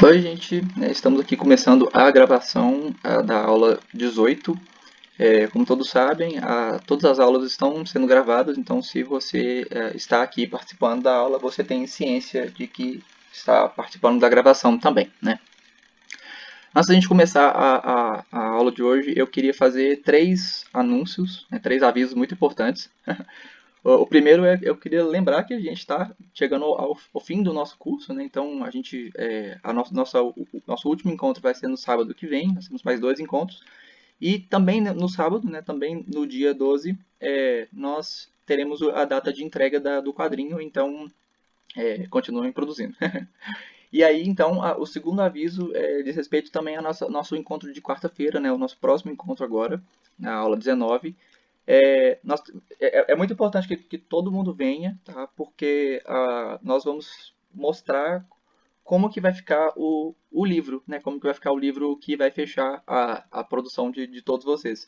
Oi, gente, estamos aqui começando a gravação da aula 18. Como todos sabem, todas as aulas estão sendo gravadas, então se você está aqui participando da aula, você tem ciência de que está participando da gravação também, né? Antes da gente começar a aula de hoje, eu queria fazer três anúncios, né, três avisos muito importantes. O primeiro eu queria lembrar que a gente está chegando ao fim do nosso curso, né? Então o nosso último encontro vai ser no sábado que vem, nós temos mais dois encontros. E também no sábado, né, também no dia 12, nós teremos a data de entrega do quadrinho, então continuem produzindo. E aí, então, o segundo aviso diz respeito também ao nosso encontro de quarta-feira, né, o nosso próximo encontro agora, na aula 19. É muito importante que todo mundo venha, tá? Porque nós vamos mostrar como que vai ficar o livro, né? Como que vai ficar o livro que vai fechar a produção de todos vocês.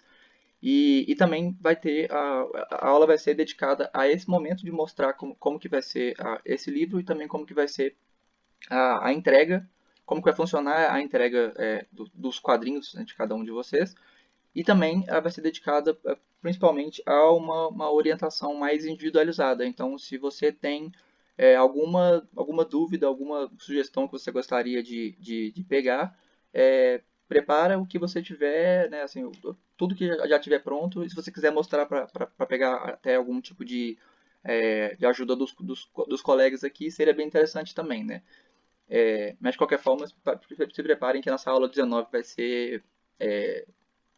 E também vai ter, a aula vai ser dedicada a esse momento de mostrar como que vai ser esse livro e também como que vai ser a entrega, como que vai funcionar a entrega dos quadrinhos, né, de cada um de vocês. E também vai ser dedicada principalmente a uma orientação mais individualizada. Então, se você tem alguma dúvida, alguma sugestão que você gostaria de pegar, prepara o que você tiver, né, assim, tudo que já tiver pronto. E se você quiser mostrar para pegar até algum tipo de ajuda dos colegas aqui, seria bem interessante também, né? Mas de qualquer forma, se preparem que nossa aula 19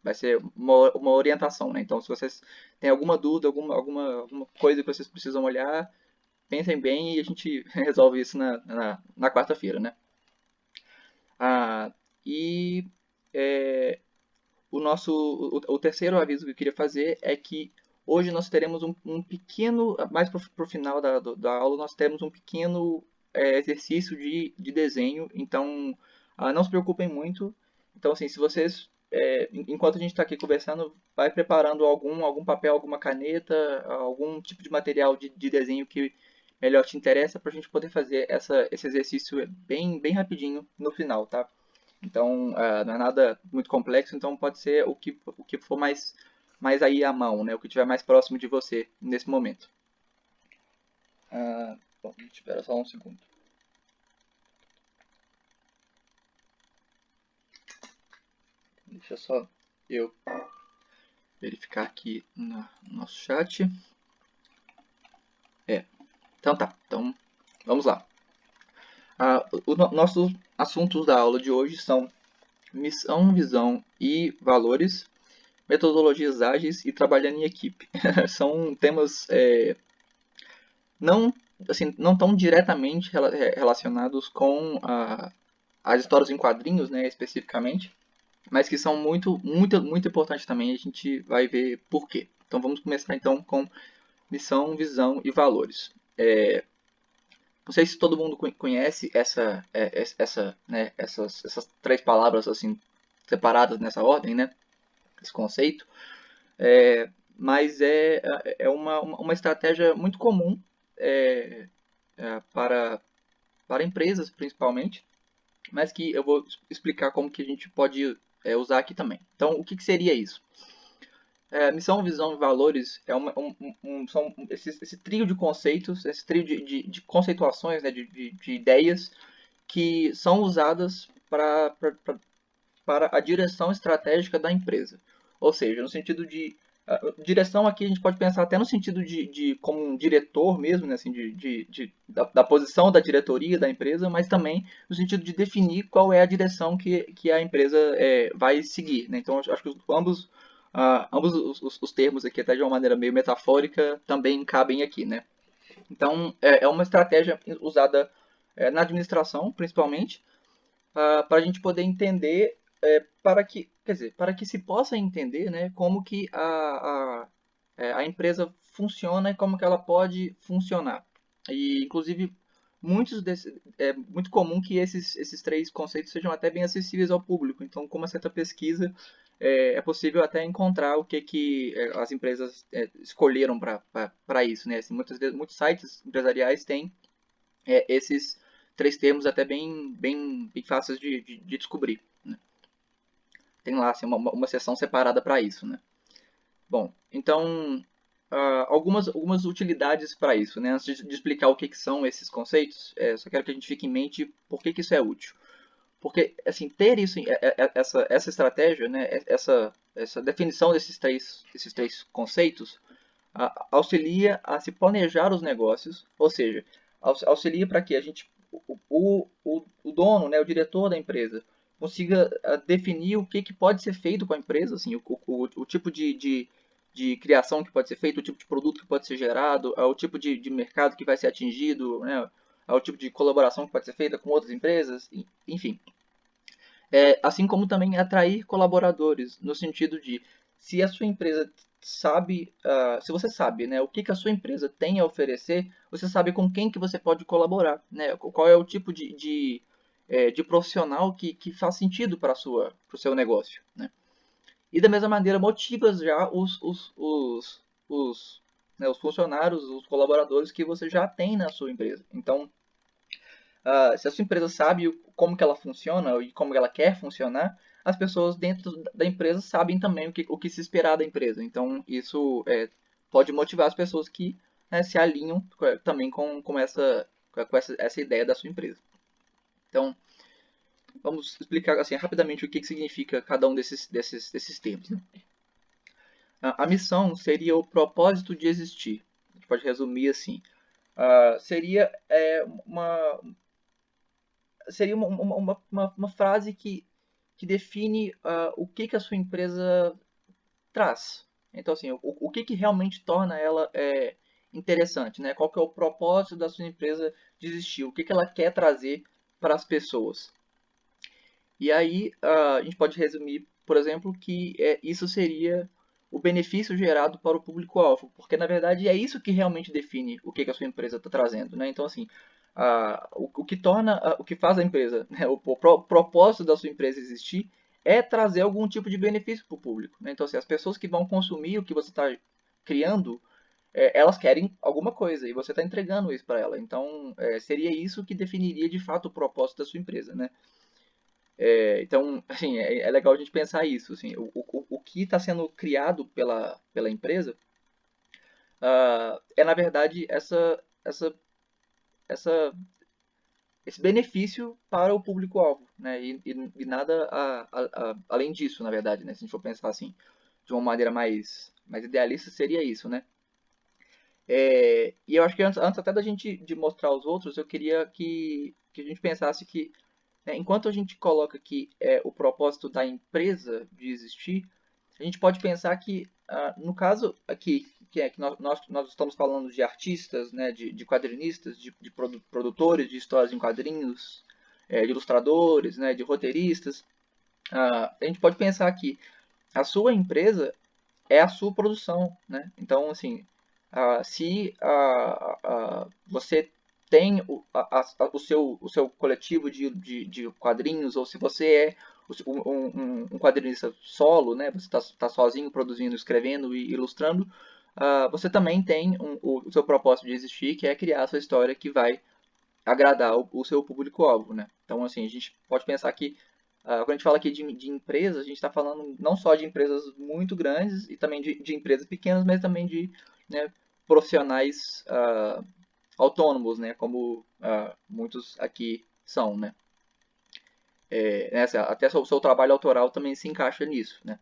vai ser uma orientação, né? Então, se vocês têm alguma dúvida, alguma coisa que vocês precisam olhar, pensem bem e a gente resolve isso na quarta-feira, né? Ah, e é, o terceiro aviso que eu queria fazer é que hoje nós teremos um pequeno, mais para o final da aula, nós teremos um pequeno exercício de desenho, então não se preocupem muito. Então, assim, se vocês, enquanto a gente está aqui conversando, vai preparando algum papel, alguma caneta, algum tipo de material de desenho que melhor te interessa para a gente poder fazer esse exercício bem rapidinho no final, tá? Então, não é nada muito complexo, então pode ser o que for mais aí à mão, né? O que estiver mais próximo de você nesse momento. Bom, espera só um segundo. Deixa só eu verificar aqui no nosso chat. Então tá. Então, vamos lá. Nossos assuntos da aula de hoje são missão, visão e valores, metodologias ágeis e trabalhando em equipe. São temas não assim, não tão diretamente relacionados com as histórias em quadrinhos, né, especificamente, mas que são muito importantes também. A gente vai ver por quê. Então vamos começar então com missão, visão e valores. Não sei se todo mundo conhece né, essas três palavras assim separadas nessa ordem, né? Esse conceito, mas é uma estratégia muito comum é, para empresas principalmente, mas que eu vou explicar como que a gente pode usar aqui também. Então, o que seria isso? Missão, visão e valores são esse trio de conceitos, esse trio de conceituações, né, de ideias que são usadas para a direção estratégica da empresa. Ou seja, no sentido de direção aqui a gente pode pensar até no sentido de como um diretor mesmo, né, assim, da posição da diretoria da empresa, mas também no sentido de definir qual é a direção que a empresa vai seguir. Né? Então, acho que ambos os termos aqui, até de uma maneira meio metafórica, também cabem aqui. Né? Então, é uma estratégia usada na administração, principalmente, para a gente poder entender, para que se possa entender, né, como que a empresa funciona e como que ela pode funcionar. E, inclusive, é muito comum que esses três conceitos sejam até bem acessíveis ao público. Então, com uma certa pesquisa, é possível até encontrar o que as empresas escolheram para isso. Né? Assim, muitos sites empresariais têm esses três termos até bem fáceis de descobrir, né? Tem lá assim, uma seção separada para isso, né? Bom, então, algumas utilidades para isso, né? Antes de explicar o que são esses conceitos, só quero que a gente fique em mente por que isso é útil. Porque, assim, ter isso, essa estratégia, né, essa definição desses três conceitos, auxilia a se planejar os negócios, ou seja, auxilia para que a gente, o dono, né, o diretor da empresa, consiga definir o que pode ser feito com a empresa, assim, o tipo de criação que pode ser feito, o tipo de produto que pode ser gerado, o tipo de mercado que vai ser atingido, né, o tipo de colaboração que pode ser feita com outras empresas, enfim. Assim como também atrair colaboradores, no sentido de, se a sua empresa sabe, se você sabe, né, o que a sua empresa tem a oferecer, você sabe com quem que você pode colaborar, né, qual é o tipo de profissional que faz sentido para o seu negócio, né. E da mesma maneira motiva já os funcionários, os colaboradores que você já tem na sua empresa. Então, se a sua empresa sabe como que ela funciona e como ela quer funcionar, as pessoas dentro da empresa sabem também o que se esperar da empresa. Então, isso pode motivar as pessoas que, né, se alinham também com essa ideia da sua empresa. Então, vamos explicar assim, rapidamente o que significa cada um desses termos, né? A missão seria o propósito de existir. A gente pode resumir assim. Seria uma frase que define o que a sua empresa traz. Então, assim, o que realmente torna ela interessante, né? Qual que é o propósito da sua empresa de existir? O que ela quer trazer para as pessoas? E aí, a gente pode resumir, por exemplo, que isso seria o benefício gerado para o público-alvo, porque na verdade é isso que realmente define o que a sua empresa está trazendo, né? Então, assim, o que torna, o que faz a empresa, né, o propósito da sua empresa existir é trazer algum tipo de benefício para o público, né? Então, assim, as pessoas que vão consumir o que você está criando, elas querem alguma coisa e você está entregando isso para ela. Então, seria isso que definiria de fato o propósito da sua empresa, né? Então, assim, é legal a gente pensar isso. Assim, o que está sendo criado pela empresa na verdade, essa, esse benefício para o público-alvo, né? E nada além disso, na verdade, né? Se a gente for pensar assim, de uma maneira mais idealista, seria isso, né? E eu acho que antes até da gente de mostrar aos outros, eu queria que a gente pensasse que, né, enquanto a gente coloca aqui o propósito da empresa de existir, a gente pode pensar que, no caso aqui, que nós estamos falando de artistas, né, de quadrinistas, de produtores de histórias em quadrinhos, de ilustradores, né, de roteiristas, a gente pode pensar que a sua empresa é a sua produção, né? Então, assim, se você tem o seu coletivo de quadrinhos, ou se você é um quadrinista solo, né? Você está sozinho produzindo, escrevendo e ilustrando, você também tem o seu propósito de existir, que é criar a sua história que vai agradar o seu público-alvo, né? Então, assim, a gente pode pensar que quando a gente fala aqui de empresas, a gente está falando não só de empresas muito grandes e também de empresas pequenas, mas também de, né, profissionais autônomos, né, como muitos aqui são, né? Até o seu trabalho autoral também se encaixa nisso, né?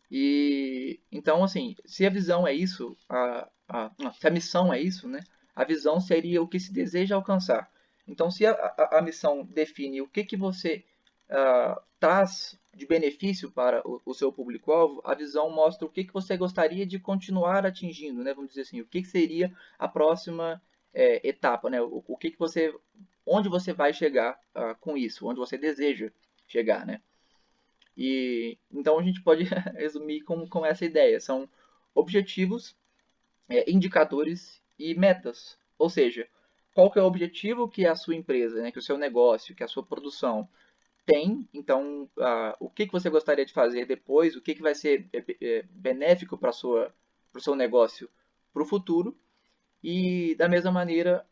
E então, assim, se a visão é isso, se a missão é isso, né? A visão seria o que se deseja alcançar. Então, se a missão define o que você traz de benefício para o seu público-alvo, a visão mostra o que você gostaria de continuar atingindo, né? Vamos dizer assim, o que seria a próxima etapa, né? O que você, onde você vai chegar com isso, onde você deseja chegar, né? E então a gente pode resumir com essa ideia. São objetivos, indicadores e metas. Ou seja, qual que é o objetivo que a sua empresa, né, que o seu negócio, que a sua produção tem. Então, o que você gostaria de fazer depois, o que vai ser benéfico para o seu negócio para o futuro. e, da mesma maneira,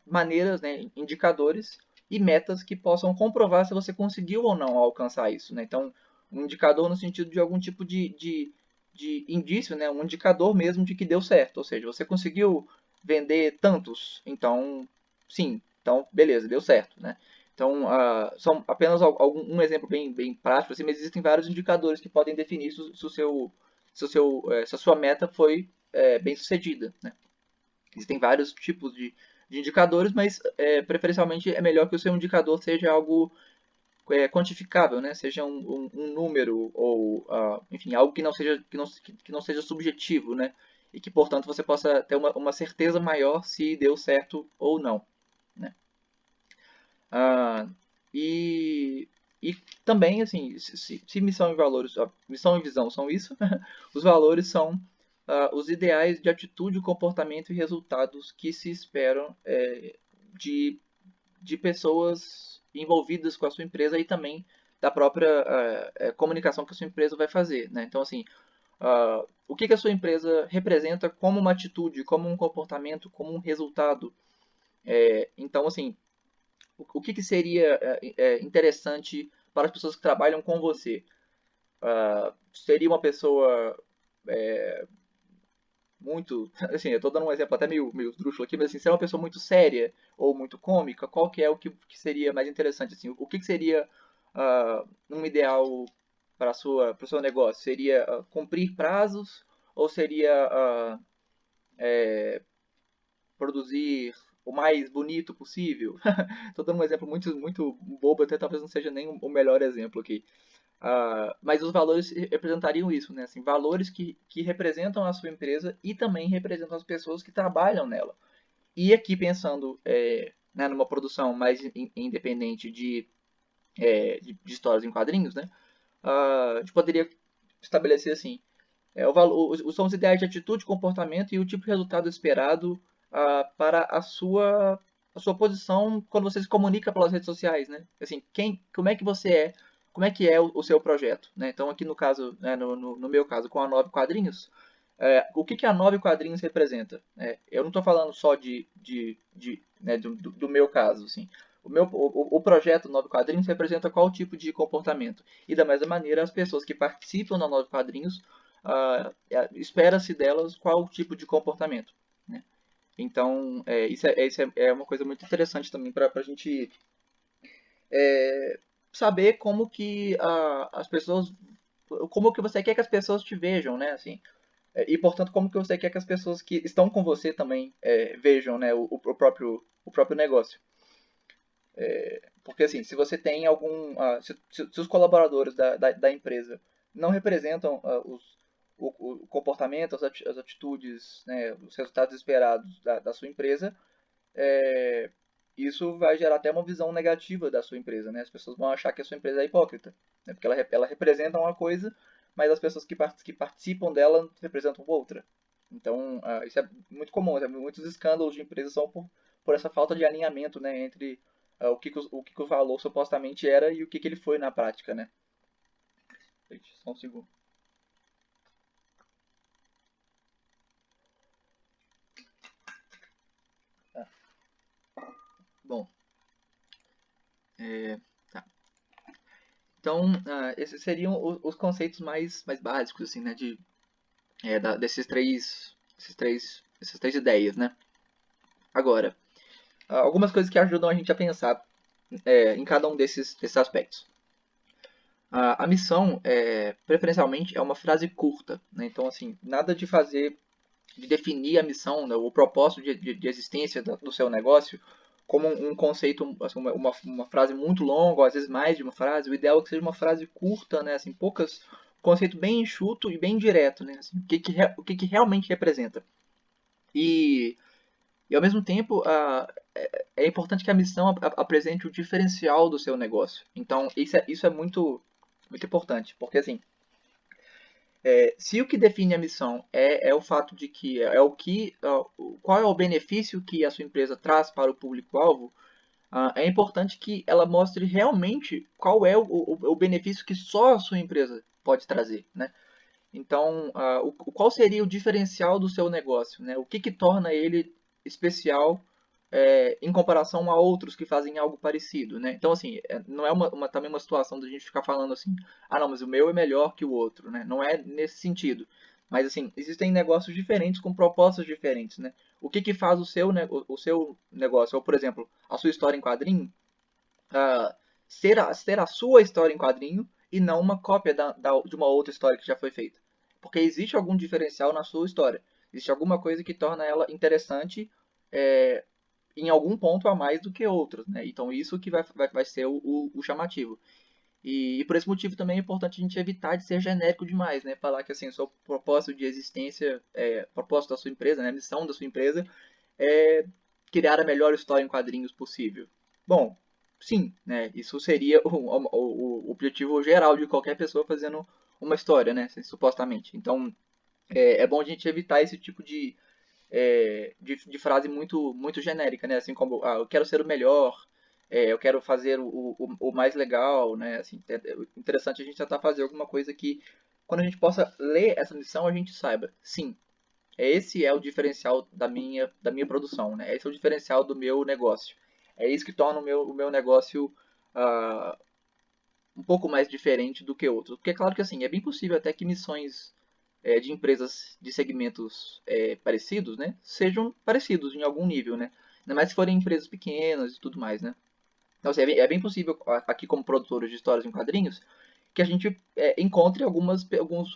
maneiras, né, indicadores e metas que possam comprovar se você conseguiu ou não alcançar isso, né? Então, um indicador no sentido de algum tipo de indício, né, um indicador mesmo de que deu certo, ou seja, você conseguiu vender tantos, então, sim, então, beleza, deu certo, né? Então, são apenas um exemplo bem prático, assim, mas existem vários indicadores que podem definir se a sua meta foi bem sucedida, né? Existem vários tipos de indicadores, mas preferencialmente é melhor que o seu indicador seja algo quantificável, né? Seja um número ou, enfim, algo que não seja subjetivo, né? E que, portanto, você possa ter uma certeza maior se deu certo ou não, né? Ah, e, e também, assim, se missão e valores, missão e visão são isso, os valores são os ideais de atitude, comportamento e resultados que se esperam de, de pessoas envolvidas com a sua empresa e também da própria comunicação que a sua empresa vai fazer, né? Então, assim, o que a sua empresa representa como uma atitude, como um comportamento, como um resultado. Então, assim, o que seria interessante para as pessoas que trabalham com você? Seria uma pessoa muito, assim, eu estou dando um exemplo até meio esdrúxulo aqui, mas assim, se é uma pessoa muito séria ou muito cômica, qual que é o que seria mais interessante, assim, o que seria um ideal para o seu negócio? Seria cumprir prazos ou seria produzir o mais bonito possível? Estou dando um exemplo muito bobo, até talvez não seja nem o melhor exemplo aqui. Mas os valores representariam isso, né? Assim, valores que representam a sua empresa e também representam as pessoas que trabalham nela. E aqui pensando né, numa produção mais independente de histórias em quadrinhos, né? A gente poderia estabelecer assim: são os ideais de atitude, comportamento e o tipo de resultado esperado para a sua posição quando você se comunica pelas redes sociais, né? Assim, como é que é o seu projeto, né? Então, aqui no caso, né, no meu caso, com a Nove Quadrinhos, o que a Nove Quadrinhos representa? Eu não estou falando só né, do meu caso, assim. O projeto Nove Quadrinhos representa qual tipo de comportamento. E da mesma maneira, as pessoas que participam da Nove Quadrinhos espera-se delas qual tipo de comportamento, né? Então, isso é uma coisa muito interessante também para a gente saber como que as pessoas, como que você quer que as pessoas te vejam, né? Assim, e portanto como que você quer que as pessoas que estão com você também vejam, né? O próprio negócio. Porque assim, se você tem se os colaboradores da empresa não representam o comportamento, as atitudes, né, os resultados esperados da sua empresa, é, isso vai gerar até uma visão negativa da sua empresa, né? As pessoas vão achar que a sua empresa é hipócrita, né? Porque ela representa uma coisa, mas as pessoas que participam dela representam outra. Então, isso é muito comum, muitos escândalos de empresas são por essa falta de alinhamento, né, entre o que o valor supostamente era e o que ele foi na prática, né? Só um segundo. Tá. Bom, tá. Então, esses seriam os conceitos mais básicos, assim, né, essas três ideias, né? Agora, algumas coisas que ajudam a gente a pensar em cada um desses aspectos. A missão, preferencialmente, é uma frase curta, né? Então, assim, nada de definir a missão, né, o propósito de existência do seu negócio como um conceito, assim, uma frase muito longa, ou às vezes mais de uma frase. O ideal é que seja uma frase curta, né, assim, conceito bem enxuto e bem direto, né, assim, o que realmente representa. E, e ao mesmo tempo, é importante que a missão apresente o diferencial do seu negócio. Então, isso é muito importante, porque assim, se o que define a missão é o fato de que qual é o benefício que a sua empresa traz para o público-alvo, é importante que ela mostre realmente qual é o benefício que só a sua empresa pode trazer, né? Então, qual seria o diferencial do seu negócio, né? O que torna ele especial em comparação a outros que fazem algo parecido, né? Então, assim, não é também uma situação da gente ficar falando assim, ah, não, mas o meu é melhor que o outro, né? Não é nesse sentido. Mas, assim, existem negócios diferentes com propostas diferentes, né? O que faz o seu negócio, ou, por exemplo, a sua história em quadrinho, ah, ser a sua história em quadrinho e não uma cópia de uma outra história que já foi feita. Porque existe algum diferencial na sua história. Existe alguma coisa que torna ela interessante é, em algum ponto a mais do que outros, né? Então isso que vai ser o chamativo. E por esse motivo também é importante a gente evitar de ser genérico demais, né? Falar que assim, o seu propósito de existência, propósito da sua empresa, né? A missão da sua empresa é criar a melhor história em quadrinhos possível. Bom, sim, né? Isso seria o objetivo geral de qualquer pessoa fazendo uma história, né? Supostamente. Então é bom a gente evitar esse tipo de frase muito genérica, né? Assim como, eu quero ser o melhor, eu quero fazer o mais legal, né? Assim, é interessante a gente tentar fazer alguma coisa que, quando a gente possa ler essa missão, a gente saiba, sim, esse é o diferencial da minha produção, né? Esse é o diferencial do meu negócio. É isso que torna o meu negócio uh, um pouco mais diferente do que outros. Porque é claro que assim, é bem possível até que missões de empresas de segmentos parecidos, né, sejam parecidos em algum nível, né? Ainda mais se forem empresas pequenas e tudo mais, né? Então, assim, é bem possível, aqui como produtores de histórias em quadrinhos, que a gente encontre alguns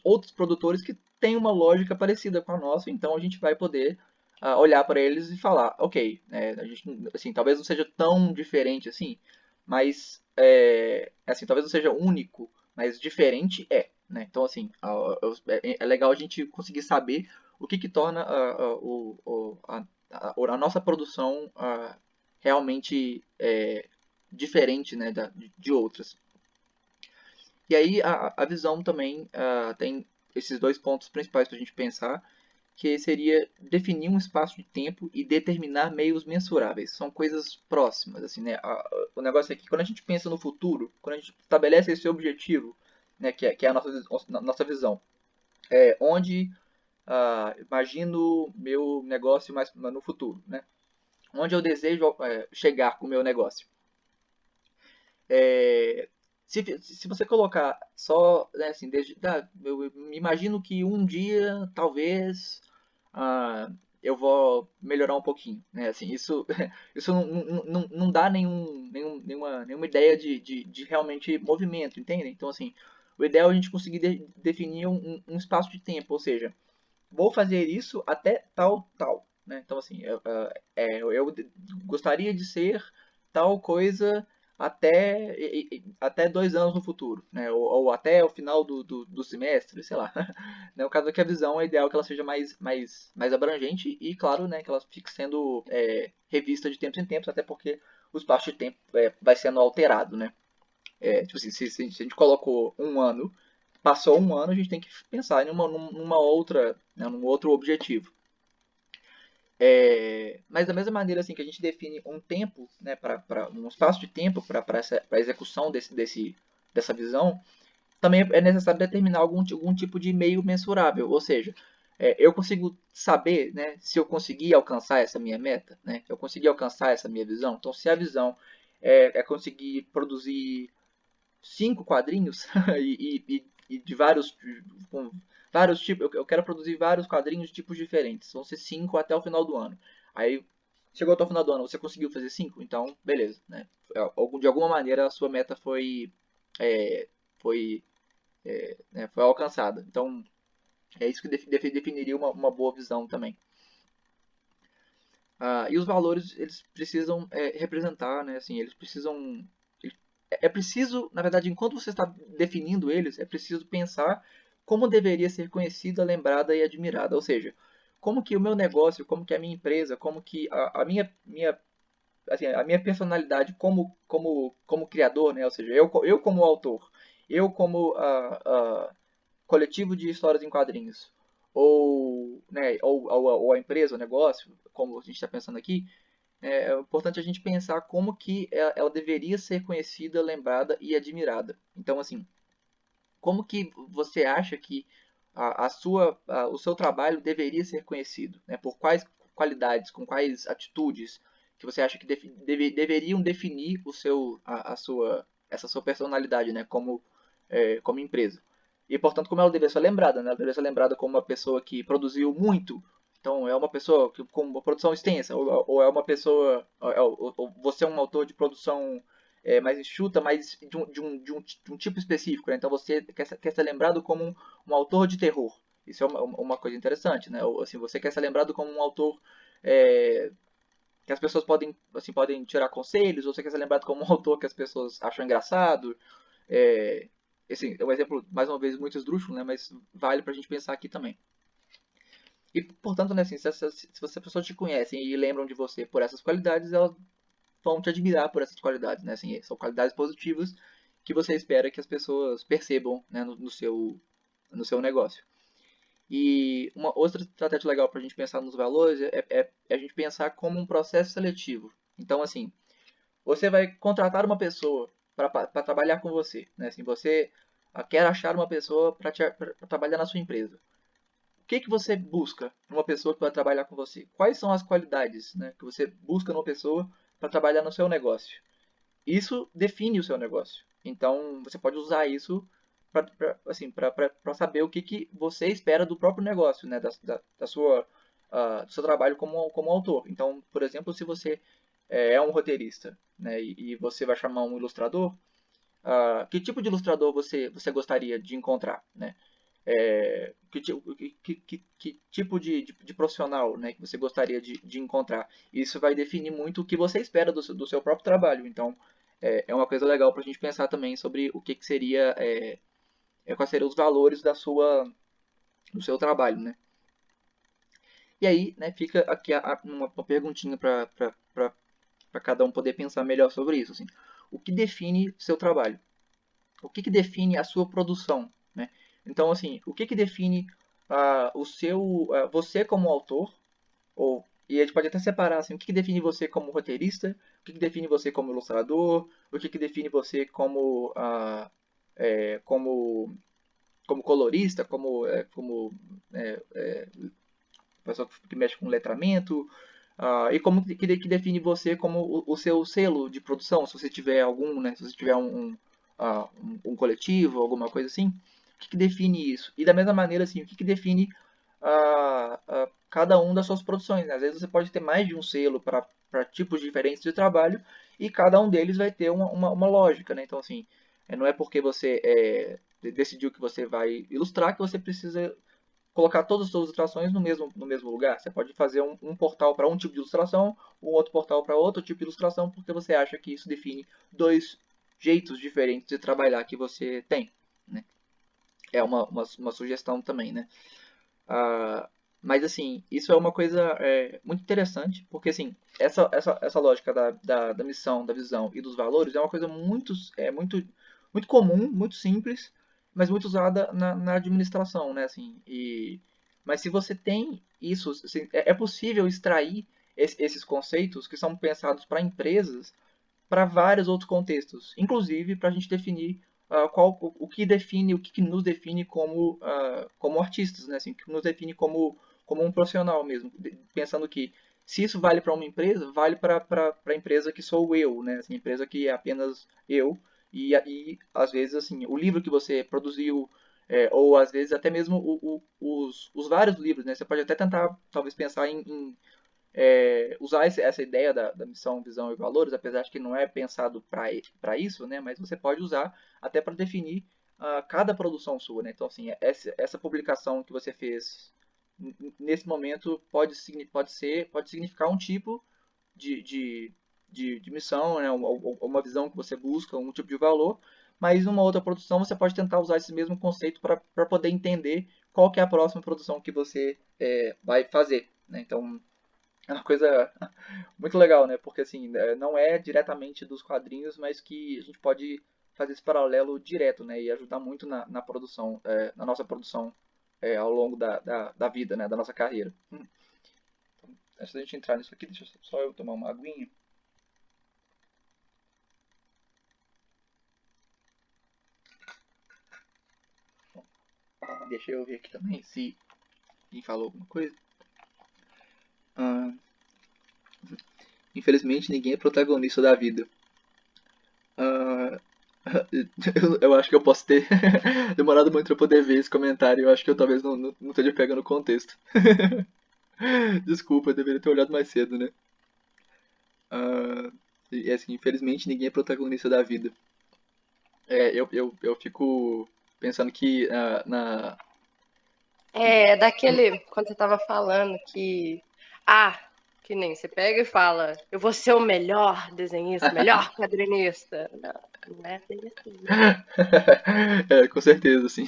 outros produtores que têm uma lógica parecida com a nossa, então a gente vai poder olhar para eles e falar, ok, a gente, assim, talvez não seja tão diferente assim, mas, assim, talvez não seja único, mas diferente né? Então, assim, é legal a gente conseguir saber o que torna a nossa produção realmente diferente, né, de outras. E aí a visão também tem esses dois pontos principais para a gente pensar, que seria definir um espaço de tempo e determinar meios mensuráveis. São coisas próximas, assim, né? O negócio é que quando a gente pensa no futuro, quando a gente estabelece esse objetivo, né, que é a nossa visão, onde imagino meu negócio mais no futuro, né? Onde eu desejo chegar com o meu negócio. É, se você colocar só, né, assim, eu me imagino que um dia, talvez, eu vou melhorar um pouquinho, né, assim, isso, isso não dá nenhuma ideia de realmente movimento, entende? Então, assim, o ideal é a gente conseguir definir um espaço de tempo, ou seja, vou fazer isso até tal, né? Então, assim, eu gostaria de ser tal coisa até 2 anos no futuro, né? Ou até o final do semestre, sei lá. Né? O caso é que a visão é ideal que ela seja mais abrangente e, claro, né, que ela fique sendo revista de tempos em tempos, até porque o espaço de tempo vai sendo alterado, né? Tipo assim, se a gente colocou um ano, passou um ano, a gente tem que pensar numa outra, né, num outro objetivo. Mas da mesma maneira assim que a gente define um tempo, né, um espaço de tempo para a execução dessa visão, também é necessário determinar algum tipo de meio mensurável, ou seja, eu consigo saber, né, se eu conseguir alcançar essa minha meta, né, eu conseguir alcançar essa minha visão. Então, se a visão é conseguir produzir 5 quadrinhos e de com vários tipos. Eu quero produzir vários quadrinhos de tipos diferentes. Vão ser 5 até o final do ano. Aí chegou até o final do ano, você conseguiu fazer 5? Então, beleza, né? De alguma maneira a sua meta é, foi, foi alcançada. Então, é isso que definiria uma boa visão também. E os valores, eles precisam representar, né? Assim, eles precisam. É preciso, na verdade, enquanto você está definindo eles, é preciso pensar como deveria ser conhecida, lembrada e admirada. Ou seja, como que o meu negócio, como que a minha empresa, como que a minha personalidade como criador, né? Ou seja, eu como autor, eu como coletivo de histórias em quadrinhos, ou, né, ou a empresa, o negócio, como a gente está pensando aqui, é importante a gente pensar como que ela deveria ser conhecida, lembrada e admirada. Então, assim, como que você acha que o seu trabalho deveria ser conhecido, né? Por quais qualidades, com quais atitudes que você acha que deveriam definir essa sua personalidade, né? Como empresa. E, portanto, como ela deveria ser lembrada, né? Ela deveria ser lembrada como uma pessoa que produziu muito. Então, é uma pessoa com uma produção extensa, ou é uma pessoa, ou você é um autor de produção mais enxuta, mas de um tipo específico, né? Então, você quer ser lembrado como um autor de terror. Isso é uma coisa interessante, né? Ou, assim, você quer ser lembrado como um autor é, que as pessoas podem tirar conselhos, ou você quer ser lembrado como um autor que as pessoas acham engraçado. É, assim, é um exemplo, mais uma vez, muito esdrúxulo, né? Mas vale pra gente pensar aqui também. E, portanto, né, assim, se as pessoas te conhecem e lembram de você por essas qualidades, elas vão te admirar por essas qualidades, né? Assim, são qualidades positivas que você espera que as pessoas percebam, né, no seu negócio. E uma outra estratégia legal para a gente pensar nos valores é a gente pensar como um processo seletivo. Então, assim, você vai contratar uma pessoa para trabalhar com você, né? Assim, você quer achar uma pessoa para trabalhar na sua empresa. O que você busca numa pessoa que vai trabalhar com você? Quais são as qualidades, né, que você busca numa pessoa para trabalhar no seu negócio? Isso define o seu negócio. Então, você pode usar isso para assim, saber o que você espera do próprio negócio, né? Da sua, do seu trabalho como autor. Então, por exemplo, se você é um roteirista, né? E você vai chamar um ilustrador, que tipo de ilustrador você gostaria de encontrar, né? Que tipo de profissional, né, que você gostaria de encontrar. Isso vai definir muito o que você espera do seu próprio trabalho. Então, é uma coisa legal para a gente pensar também sobre o que seria, quais seriam os valores do seu trabalho, né? E aí, né, fica aqui uma perguntinha para cada um poder pensar melhor sobre isso. Assim. O que define seu trabalho? O que define a sua produção, né? Então, assim, o que define você como autor, e a gente pode até separar assim, o que define você como roteirista, o que define você como ilustrador, o que define você como colorista, pessoa que mexe com letramento, e como que define você como o seu selo de produção, se você tiver algum, né, se você tiver um coletivo, alguma coisa assim, o que define isso? E da mesma maneira, assim, o que define cada um das suas produções, né? Às vezes você pode ter mais de um selo para tipos diferentes de trabalho e cada um deles vai ter uma lógica, né? Então, assim, não é porque você decidiu que você vai ilustrar que você precisa colocar todas as suas ilustrações no mesmo lugar. Você pode fazer um portal para um tipo de ilustração, um outro portal para outro tipo de ilustração, porque você acha que isso define dois jeitos diferentes de trabalhar que você tem. Né? É uma sugestão também, né? Ah, mas assim, isso é uma coisa muito interessante, porque assim, essa lógica da missão, da visão e dos valores é uma coisa muito comum, muito simples, mas muito usada na administração, né? Assim, mas se você tem isso, assim, é possível extrair esses conceitos que são pensados para empresas para vários outros contextos, inclusive para a gente definir o que define, o que nos define como artistas, né? Assim, o que nos define como um profissional mesmo, pensando que se isso vale para uma empresa, vale para a empresa que sou eu, né? Assim, empresa que é apenas eu e às vezes assim o livro que você produziu ou às vezes até mesmo os vários livros, né? Você pode até tentar talvez pensar em usar essa ideia da missão, visão e valores, apesar de que não é pensado para isso, né? Mas você pode usar até para definir cada produção sua, né? Então, assim, essa publicação que você fez nesse momento pode significar um tipo de, de, de missão, né? Uma visão que você busca, um tipo de valor, mas numa outra produção você pode tentar usar esse mesmo conceito para poder entender qual que é a próxima produção que você vai fazer, né? Então, é uma coisa muito legal, né? Porque assim, não é diretamente dos quadrinhos, mas que a gente pode fazer esse paralelo direto, né? E ajudar muito na produção, na nossa produção ao longo da vida, né? Da nossa carreira. Antes da gente entrar nisso aqui, deixa só eu tomar uma aguinha. Deixa eu ver aqui também se quem falou alguma coisa. Ah, infelizmente ninguém é protagonista da vida. Ah, eu acho que eu posso ter demorado muito pra poder ver esse comentário. Eu acho que eu talvez não esteja pegando o contexto. Desculpa, eu deveria ter olhado mais cedo, né? Ah, e assim, infelizmente ninguém é protagonista da vida. Eu fico pensando que É daquele, quando você tava falando que, ah, que nem você pega e fala, eu vou ser o melhor desenhista, melhor quadrinista. Não, não é bem assim, né? com certeza, assim.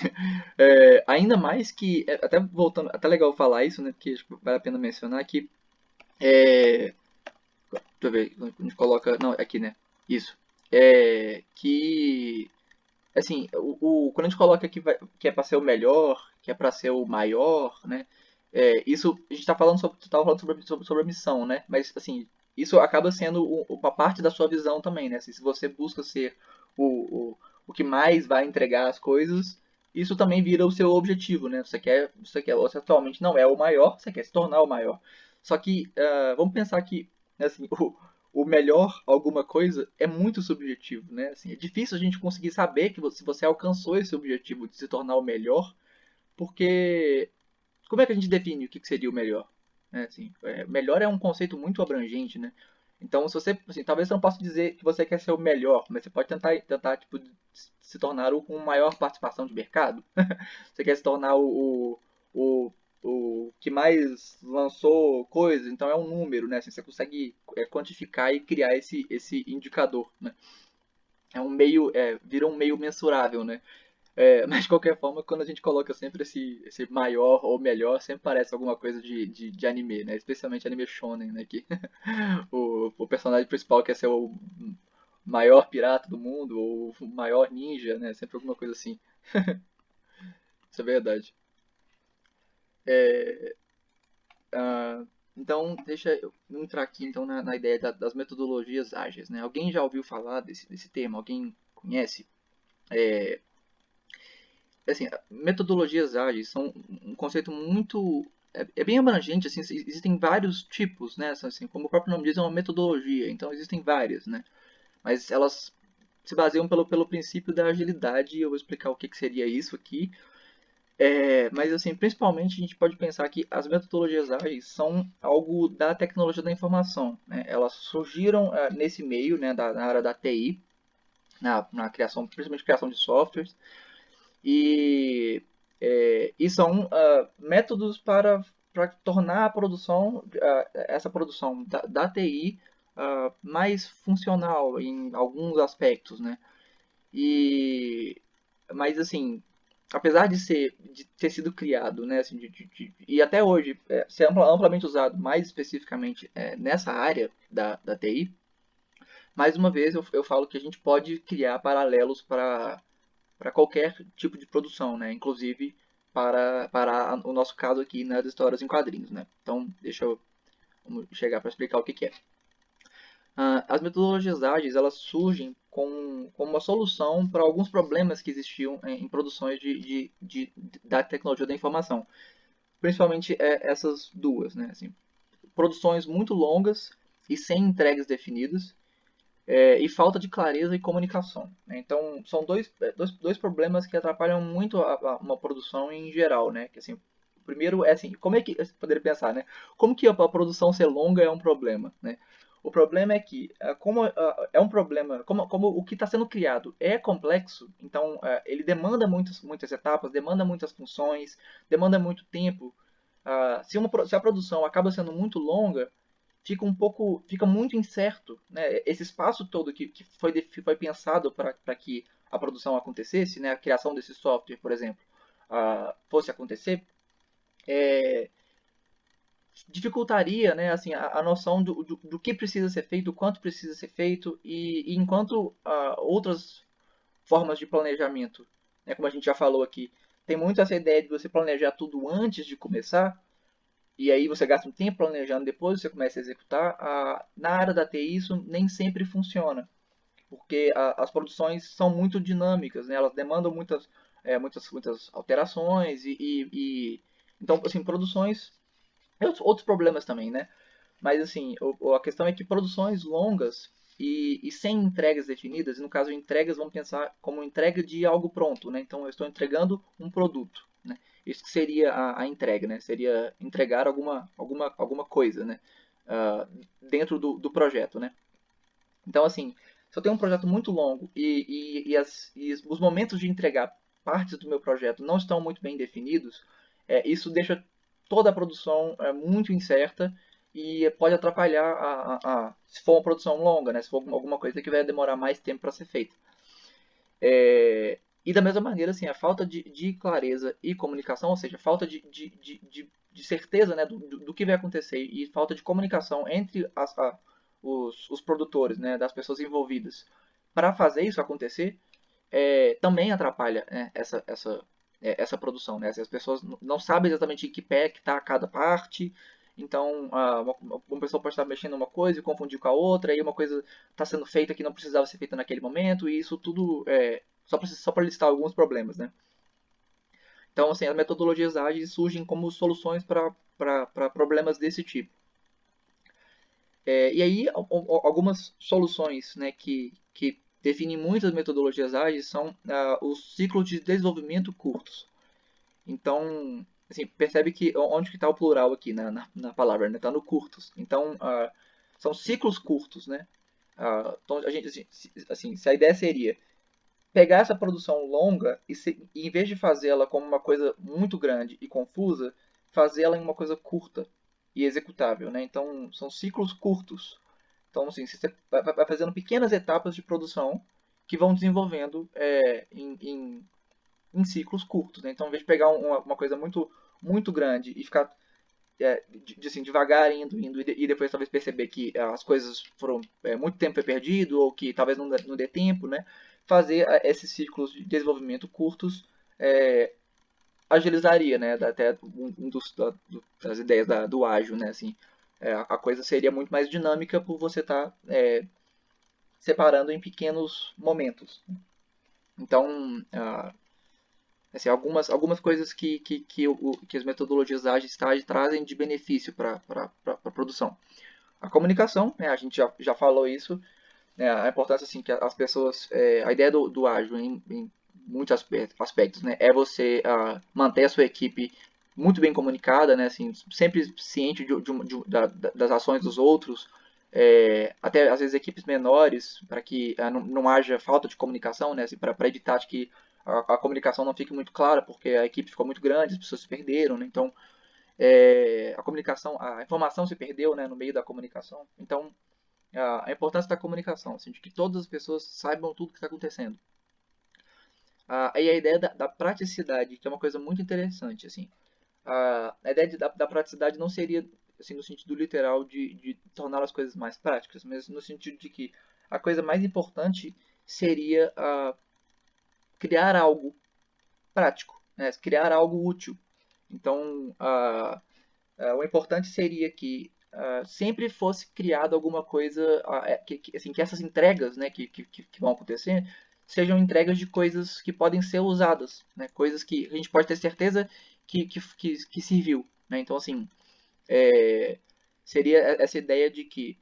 Ainda mais que, até voltando, até legal falar isso, né? Porque acho que vale a pena mencionar que, é, deixa eu ver, a gente coloca, não, aqui, né? Isso. Que assim, quando a gente coloca que é para ser o melhor, que é para ser o maior, né? Isso a gente está falando sobre, tu tava falando sobre a missão, né? Mas assim, isso acaba sendo uma parte da sua visão também, né? Assim, se você busca ser o que mais vai entregar as coisas, isso também vira o seu objetivo, né? Você atualmente não é o maior, você quer se tornar o maior. Só que vamos pensar que assim, o melhor alguma coisa é muito subjetivo, né? Assim, é difícil a gente conseguir saber que se você alcançou esse objetivo de se tornar o melhor, porque como é que a gente define o que seria o melhor? Né? Assim, melhor é um conceito muito abrangente, né? Então, se você, assim, talvez você não possa dizer que você quer ser o melhor, mas você pode tentar tipo, se tornar o com maior participação de mercado. Você quer se tornar o, o que mais lançou coisas, então é um número, né? Assim, você consegue quantificar e criar esse indicador, né? Vira um meio mensurável, né? Mas de qualquer forma, quando a gente coloca sempre esse maior ou melhor, sempre parece alguma coisa de anime, né? Especialmente anime shonen, né? Que o personagem principal quer ser o maior pirata do mundo ou o maior ninja, né? Sempre alguma coisa assim. Isso é verdade. É, então, deixa eu entrar aqui então na ideia das metodologias ágeis, né? Alguém já ouviu falar desse tema? Alguém conhece? Assim, metodologias ágeis são um conceito muito bem abrangente, assim, existem vários tipos, né? Assim, como o próprio nome diz, é uma metodologia, então existem várias, né? Mas elas se baseiam pelo princípio da agilidade, e eu vou explicar o que seria isso aqui. Mas assim, principalmente a gente pode pensar que as metodologias ágeis são algo da tecnologia da informação, né? Elas surgiram nesse meio, né, na área da TI, na criação, principalmente criação de softwares, e são métodos para tornar a produção, essa produção da TI mais funcional em alguns aspectos, né? E, mas assim, apesar de ter sido criado, né, assim, e até hoje ser amplamente usado, mais especificamente nessa área da TI, mais uma vez eu falo que a gente pode criar paralelos para qualquer tipo de produção, né, inclusive para o nosso caso aqui nas histórias em quadrinhos, né. Então, vamos chegar para explicar o que é. As metodologias ágeis elas surgem como uma solução para alguns problemas que existiam em produções da tecnologia da informação. Principalmente essas duas, né? Assim, produções muito longas e sem entregas definidas, e falta de clareza e comunicação, né? Então, são dois problemas que atrapalham muito uma produção em geral, né? Que, assim, o primeiro é assim, como é que você poderia pensar, né? Como que a produção ser longa é um problema, né? O problema é que, como é um problema, como o que está sendo criado é complexo, então ele demanda muitas etapas, demanda muitas funções, demanda muito tempo. Se a produção acaba sendo muito longa, fica muito incerto, né? Esse espaço todo que foi pensado para que a produção acontecesse, né? A criação desse software, por exemplo, fosse acontecer, é, dificultaria, né, assim, a noção do que precisa ser feito, o quanto precisa ser feito, e enquanto outras formas de planejamento, né, como a gente já falou aqui, tem muito essa ideia de você planejar tudo antes de começar, e aí você gasta um tempo planejando, depois você começa a executar. Na área da TI isso nem sempre funciona, porque as produções são muito dinâmicas, né? Elas demandam muitas alterações então, assim, produções e outros problemas também, né? Mas assim, a questão é que produções longas e sem entregas definidas, e no caso entregas, vamos pensar como entrega de algo pronto, né? Então eu estou entregando um produto, né? Isso que seria a entrega, né? Seria entregar alguma coisa, né? Dentro do projeto, né? Então assim, se eu tenho um projeto muito longo e os momentos de entregar partes do meu projeto não estão muito bem definidos, isso deixa toda a produção muito incerta e pode atrapalhar se for uma produção longa, né? Se for alguma coisa que vai demorar mais tempo para ser feita. E da mesma maneira, assim, a falta de clareza e comunicação, ou seja, a falta de certeza, né, do que vai acontecer e falta de comunicação entre os produtores, né, das pessoas envolvidas para fazer isso acontecer, também atrapalha, né, essa produção. Né? As pessoas não sabem exatamente em que pé que está cada parte, então uma pessoa pode estar mexendo uma coisa e confundir com a outra, e uma coisa está sendo feita que não precisava ser feita naquele momento, e isso tudo só para listar alguns problemas. Né? Então, assim, as metodologias ágeis surgem como soluções para problemas desse tipo. E aí, algumas soluções, né, que definem muitas metodologias ágeis são os ciclos de desenvolvimento curtos. Então, assim, percebe que onde que está o plural aqui na palavra, né? Está no curtos. Então, são ciclos curtos, né? Então, a gente, assim, se a ideia seria pegar essa produção longa e em vez de fazê-la como uma coisa muito grande e confusa, fazê-la em uma coisa curta e executável, né? Então, são ciclos curtos. Então, assim, você vai fazendo pequenas etapas de produção que vão desenvolvendo em ciclos curtos. Né? Então, ao invés de pegar uma coisa muito grande e ficar assim, devagar indo e depois talvez perceber que as coisas foram muito tempo foi perdido ou que talvez não dê tempo, né? Fazer esses ciclos de desenvolvimento curtos agilizaria, né? Até das ideias do ágil, né? Assim, a coisa seria muito mais dinâmica por você estar separando em pequenos momentos. Então, assim, algumas coisas que as metodologias ágeis trazem de benefício para a produção. A comunicação, né, a gente já falou isso, né, a importância assim, que as pessoas. A ideia do ágil em muitos aspectos né, é você manter a sua equipe muito bem comunicada, né, assim, sempre ciente das ações dos outros, até às vezes equipes menores, para que não haja falta de comunicação, né, assim, para evitar que a comunicação não fique muito clara, porque a equipe ficou muito grande, as pessoas se perderam, né, então a comunicação, a informação se perdeu né, no meio da comunicação, então a importância da comunicação, assim, de que todas as pessoas saibam tudo o que está acontecendo. E a ideia da praticidade, que é uma coisa muito interessante, assim, a ideia da praticidade não seria assim, no sentido literal de tornar as coisas mais práticas, mas no sentido de que a coisa mais importante seria criar algo prático, né? Criar algo útil. Então, o importante seria que sempre fosse criado alguma coisa, assim, que essas entregas né, que vão acontecer sejam entregas de coisas que podem ser usadas, né? Coisas que a gente pode ter certeza que serviu. Né? Então, assim, seria essa ideia de que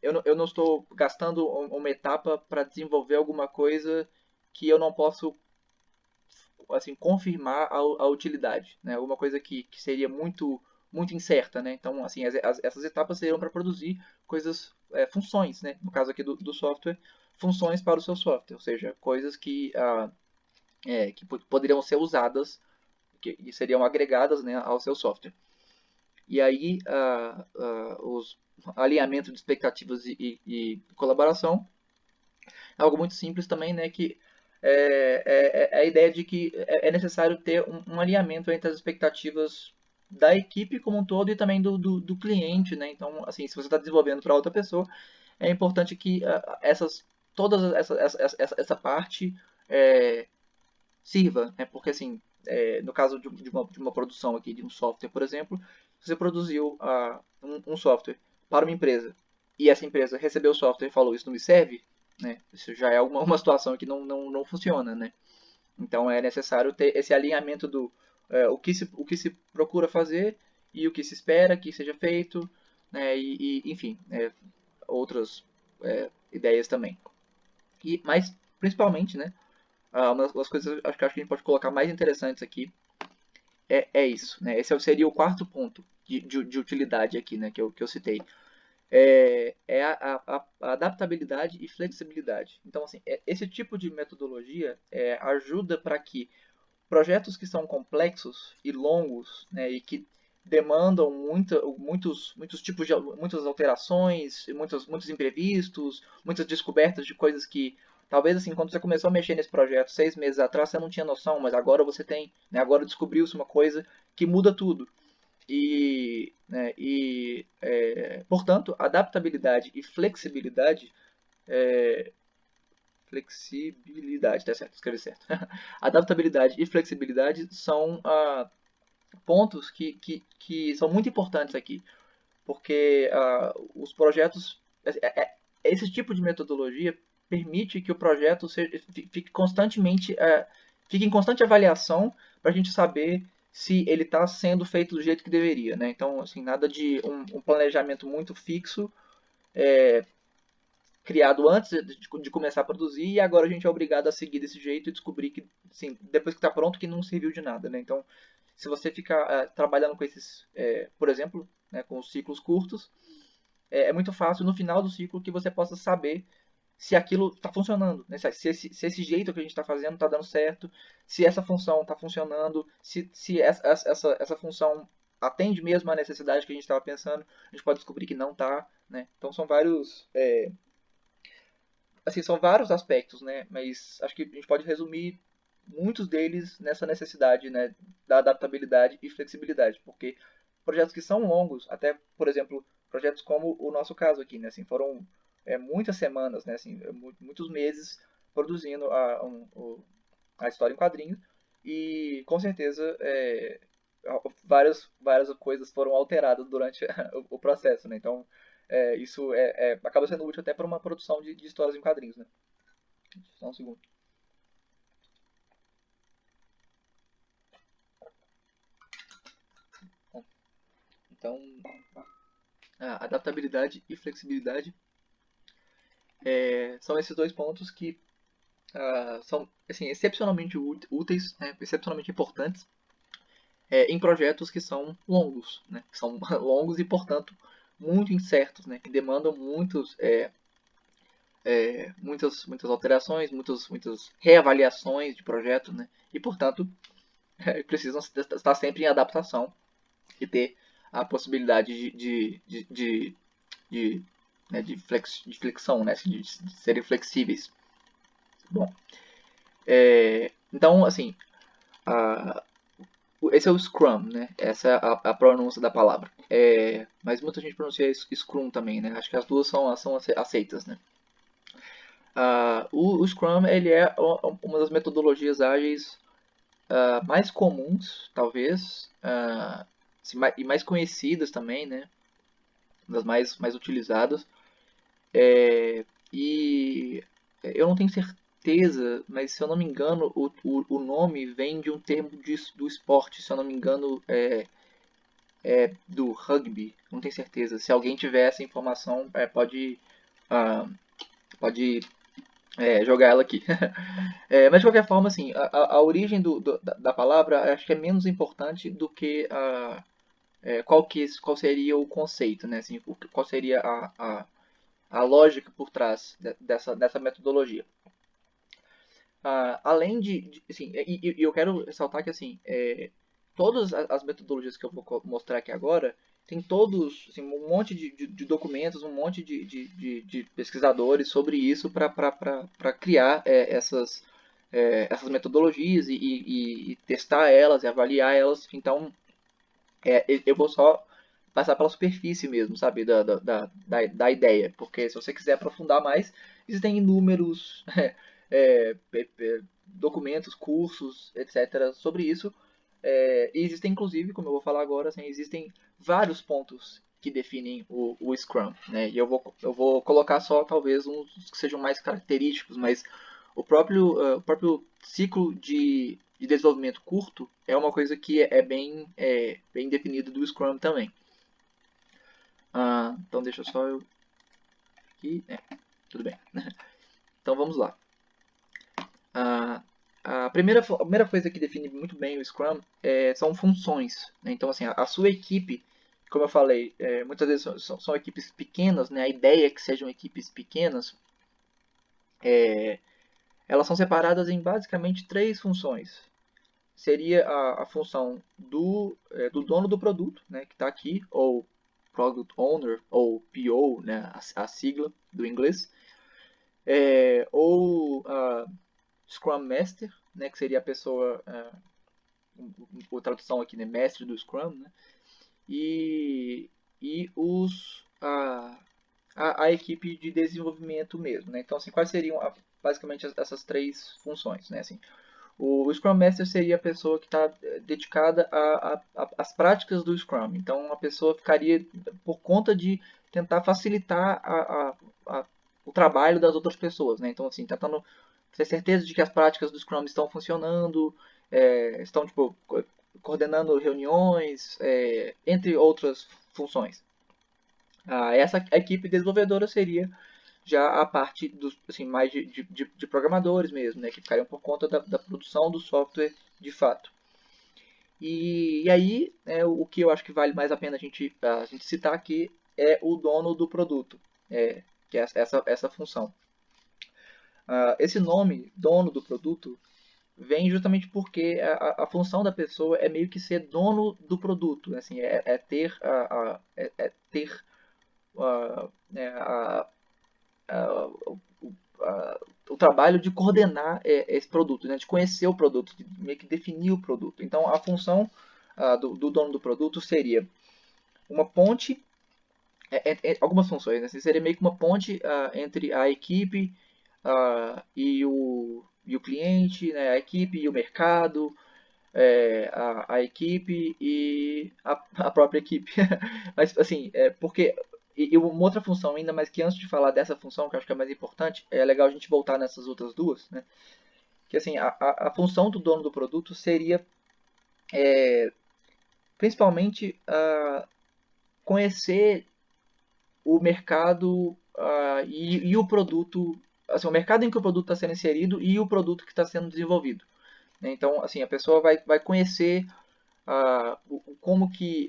eu não estou gastando uma etapa para desenvolver alguma coisa que eu não posso assim, confirmar a utilidade, né? Alguma coisa que seria muito incerta, né? Então, assim, essas etapas seriam para produzir coisas, funções, né? No caso aqui do software, funções para o seu software, ou seja, coisas que poderiam ser usadas, que seriam agregadas né, ao seu software. E aí, os alinhamentos de expectativas e colaboração é algo muito simples também, né? Que a ideia de que é necessário ter um alinhamento entre as expectativas da equipe como um todo e também do cliente, né? Então, assim, se você está desenvolvendo para outra pessoa, é importante que toda essa parte sirva, né? Porque assim, no caso de uma produção aqui de um software, por exemplo, você produziu um software para uma empresa e essa empresa recebeu o software e falou isso não me serve, né? Isso já é uma situação que não funciona, né? Então é necessário ter esse alinhamento do o que se procura fazer e o que se espera que seja feito, né, enfim, outras ideias também. Mas, principalmente, né, uma das coisas acho que a gente pode colocar mais interessantes aqui é isso. Né, esse seria o quarto ponto de utilidade aqui, né, que eu citei. É a adaptabilidade e flexibilidade. Então, assim, esse tipo de metodologia ajuda para que projetos que são complexos e longos, né, e que demandam muitos tipos de muitas alterações, muitos imprevistos, muitas descobertas de coisas que talvez assim quando você começou a mexer nesse projeto 6 meses atrás você não tinha noção, mas agora você tem, né, agora descobriu-se uma coisa que muda tudo. Portanto, adaptabilidade e flexibilidade flexibilidade, tá certo, escrevi certo. Adaptabilidade e flexibilidade são pontos que são muito importantes aqui, porque os projetos, esse tipo de metodologia permite que o projeto fique constantemente, fique em constante avaliação para a gente saber se ele está sendo feito do jeito que deveria, né? Então, assim, nada de um planejamento muito fixo, criado antes de começar a produzir e agora a gente é obrigado a seguir desse jeito e descobrir que, assim, depois que está pronto, que não serviu de nada, né? Então, se você ficar trabalhando com esses, por exemplo, né, com os ciclos curtos, é muito fácil no final do ciclo que você possa saber se aquilo está funcionando, né? Se esse jeito que a gente está fazendo está dando certo, se essa função está funcionando, se essa função atende mesmo à necessidade que a gente estava pensando, a gente pode descobrir que não está, né? Então são são vários aspectos, né? Mas acho que a gente pode resumir muitos deles nessa necessidade, né, da adaptabilidade e flexibilidade, porque projetos que são longos, até por exemplo, projetos como o nosso caso aqui, né, assim, foram muitas semanas, né, assim, muitos meses produzindo a história em quadrinhos e com certeza várias coisas foram alteradas durante o processo, né? Então isso acaba sendo útil até para uma produção de histórias em quadrinhos, né? Só um segundo. Então, adaptabilidade e flexibilidade são esses dois pontos que são assim, excepcionalmente úteis, né? Excepcionalmente importantes em projetos que são longos, né? Que são longos e, portanto, muito incertos, né? Que demandam muitas alterações, muitas reavaliações de projeto, né? E, portanto, precisam estar sempre em adaptação e ter a possibilidade de flexão, né? Assim, de serem flexíveis. Bom, então, assim, esse é o Scrum, né? Essa é a pronúncia da palavra. Mas muita gente pronuncia Scrum também, né? Acho que as duas são aceitas, né? O Scrum ele é uma das metodologias ágeis mais comuns, talvez, e mais conhecidas também, né? Das mais utilizadas. E eu não tenho certeza, mas se eu não me engano, o nome vem de um termo do esporte, se eu não me engano, do rugby, não tenho certeza. Se alguém tiver essa informação, pode jogar ela aqui. Mas de qualquer forma, assim, a origem da palavra acho que é menos importante do que qual seria o conceito, né? Assim, qual seria a lógica por trás dessa metodologia. Além assim, e eu quero ressaltar que assim, todas as metodologias que eu vou mostrar aqui agora tem todos assim, um monte de documentos, um monte de pesquisadores sobre isso para criar essas metodologias e testar elas e avaliar elas. Então, eu vou só passar pela superfície mesmo, sabe, da ideia, porque se você quiser aprofundar mais, existem inúmeros documentos, cursos, etc. sobre isso. E existem, inclusive, como eu vou falar agora, assim, existem vários pontos que definem o Scrum, né? E eu vou colocar só talvez uns que sejam mais característicos, mas o próprio ciclo de desenvolvimento curto é uma coisa que bem definido do Scrum também. Então deixa só eu aqui, tudo bem. Então vamos lá. A primeira coisa que define muito bem o Scrum são funções, né? Então assim, a sua equipe, como eu falei, muitas vezes são equipes pequenas, né? A ideia é que sejam equipes pequenas. Elas são separadas em basicamente 3 funções. Seria a função do dono do produto, né, que está aqui, ou Product Owner, ou PO, né, a sigla do inglês, ou Scrum Master, né, que seria a pessoa, a tradução aqui, né, mestre do Scrum, né, e a equipe de desenvolvimento mesmo. Né? Então, assim, quais seriam basicamente essas 3 funções? Né? Assim, o Scrum Master seria a pessoa que está dedicada às práticas do Scrum. Então, a pessoa ficaria por conta de tentar facilitar o trabalho das outras pessoas. Né? Então, assim, tentando ter certeza de que as práticas do Scrum estão funcionando, estão tipo, coordenando reuniões, entre outras funções. Essa equipe desenvolvedora seria já a parte dos, assim, mais de programadores mesmo, né, que ficariam por conta da produção do software de fato. E aí, o que eu acho que vale mais a pena a gente citar aqui é o dono do produto, que é essa função. Esse nome, dono do produto, vem justamente porque a função da pessoa é meio que ser dono do produto, assim, ter o trabalho de coordenar esse produto, né, de conhecer o produto, de meio que definir o produto. Então, a função do dono do produto seria uma ponte, algumas funções, né, seria meio que uma ponte entre a equipe e o cliente, né, a equipe e o mercado, a equipe e a própria equipe. Mas, assim, porque e uma outra função ainda, mas que antes de falar dessa função, que eu acho que é mais importante, é legal a gente voltar nessas outras duas, né? Que assim, a função do dono do produto seria principalmente conhecer o mercado e o produto, assim, o mercado em que o produto está sendo inserido e o produto que está sendo desenvolvido. Né? Então, assim, a pessoa vai conhecer como que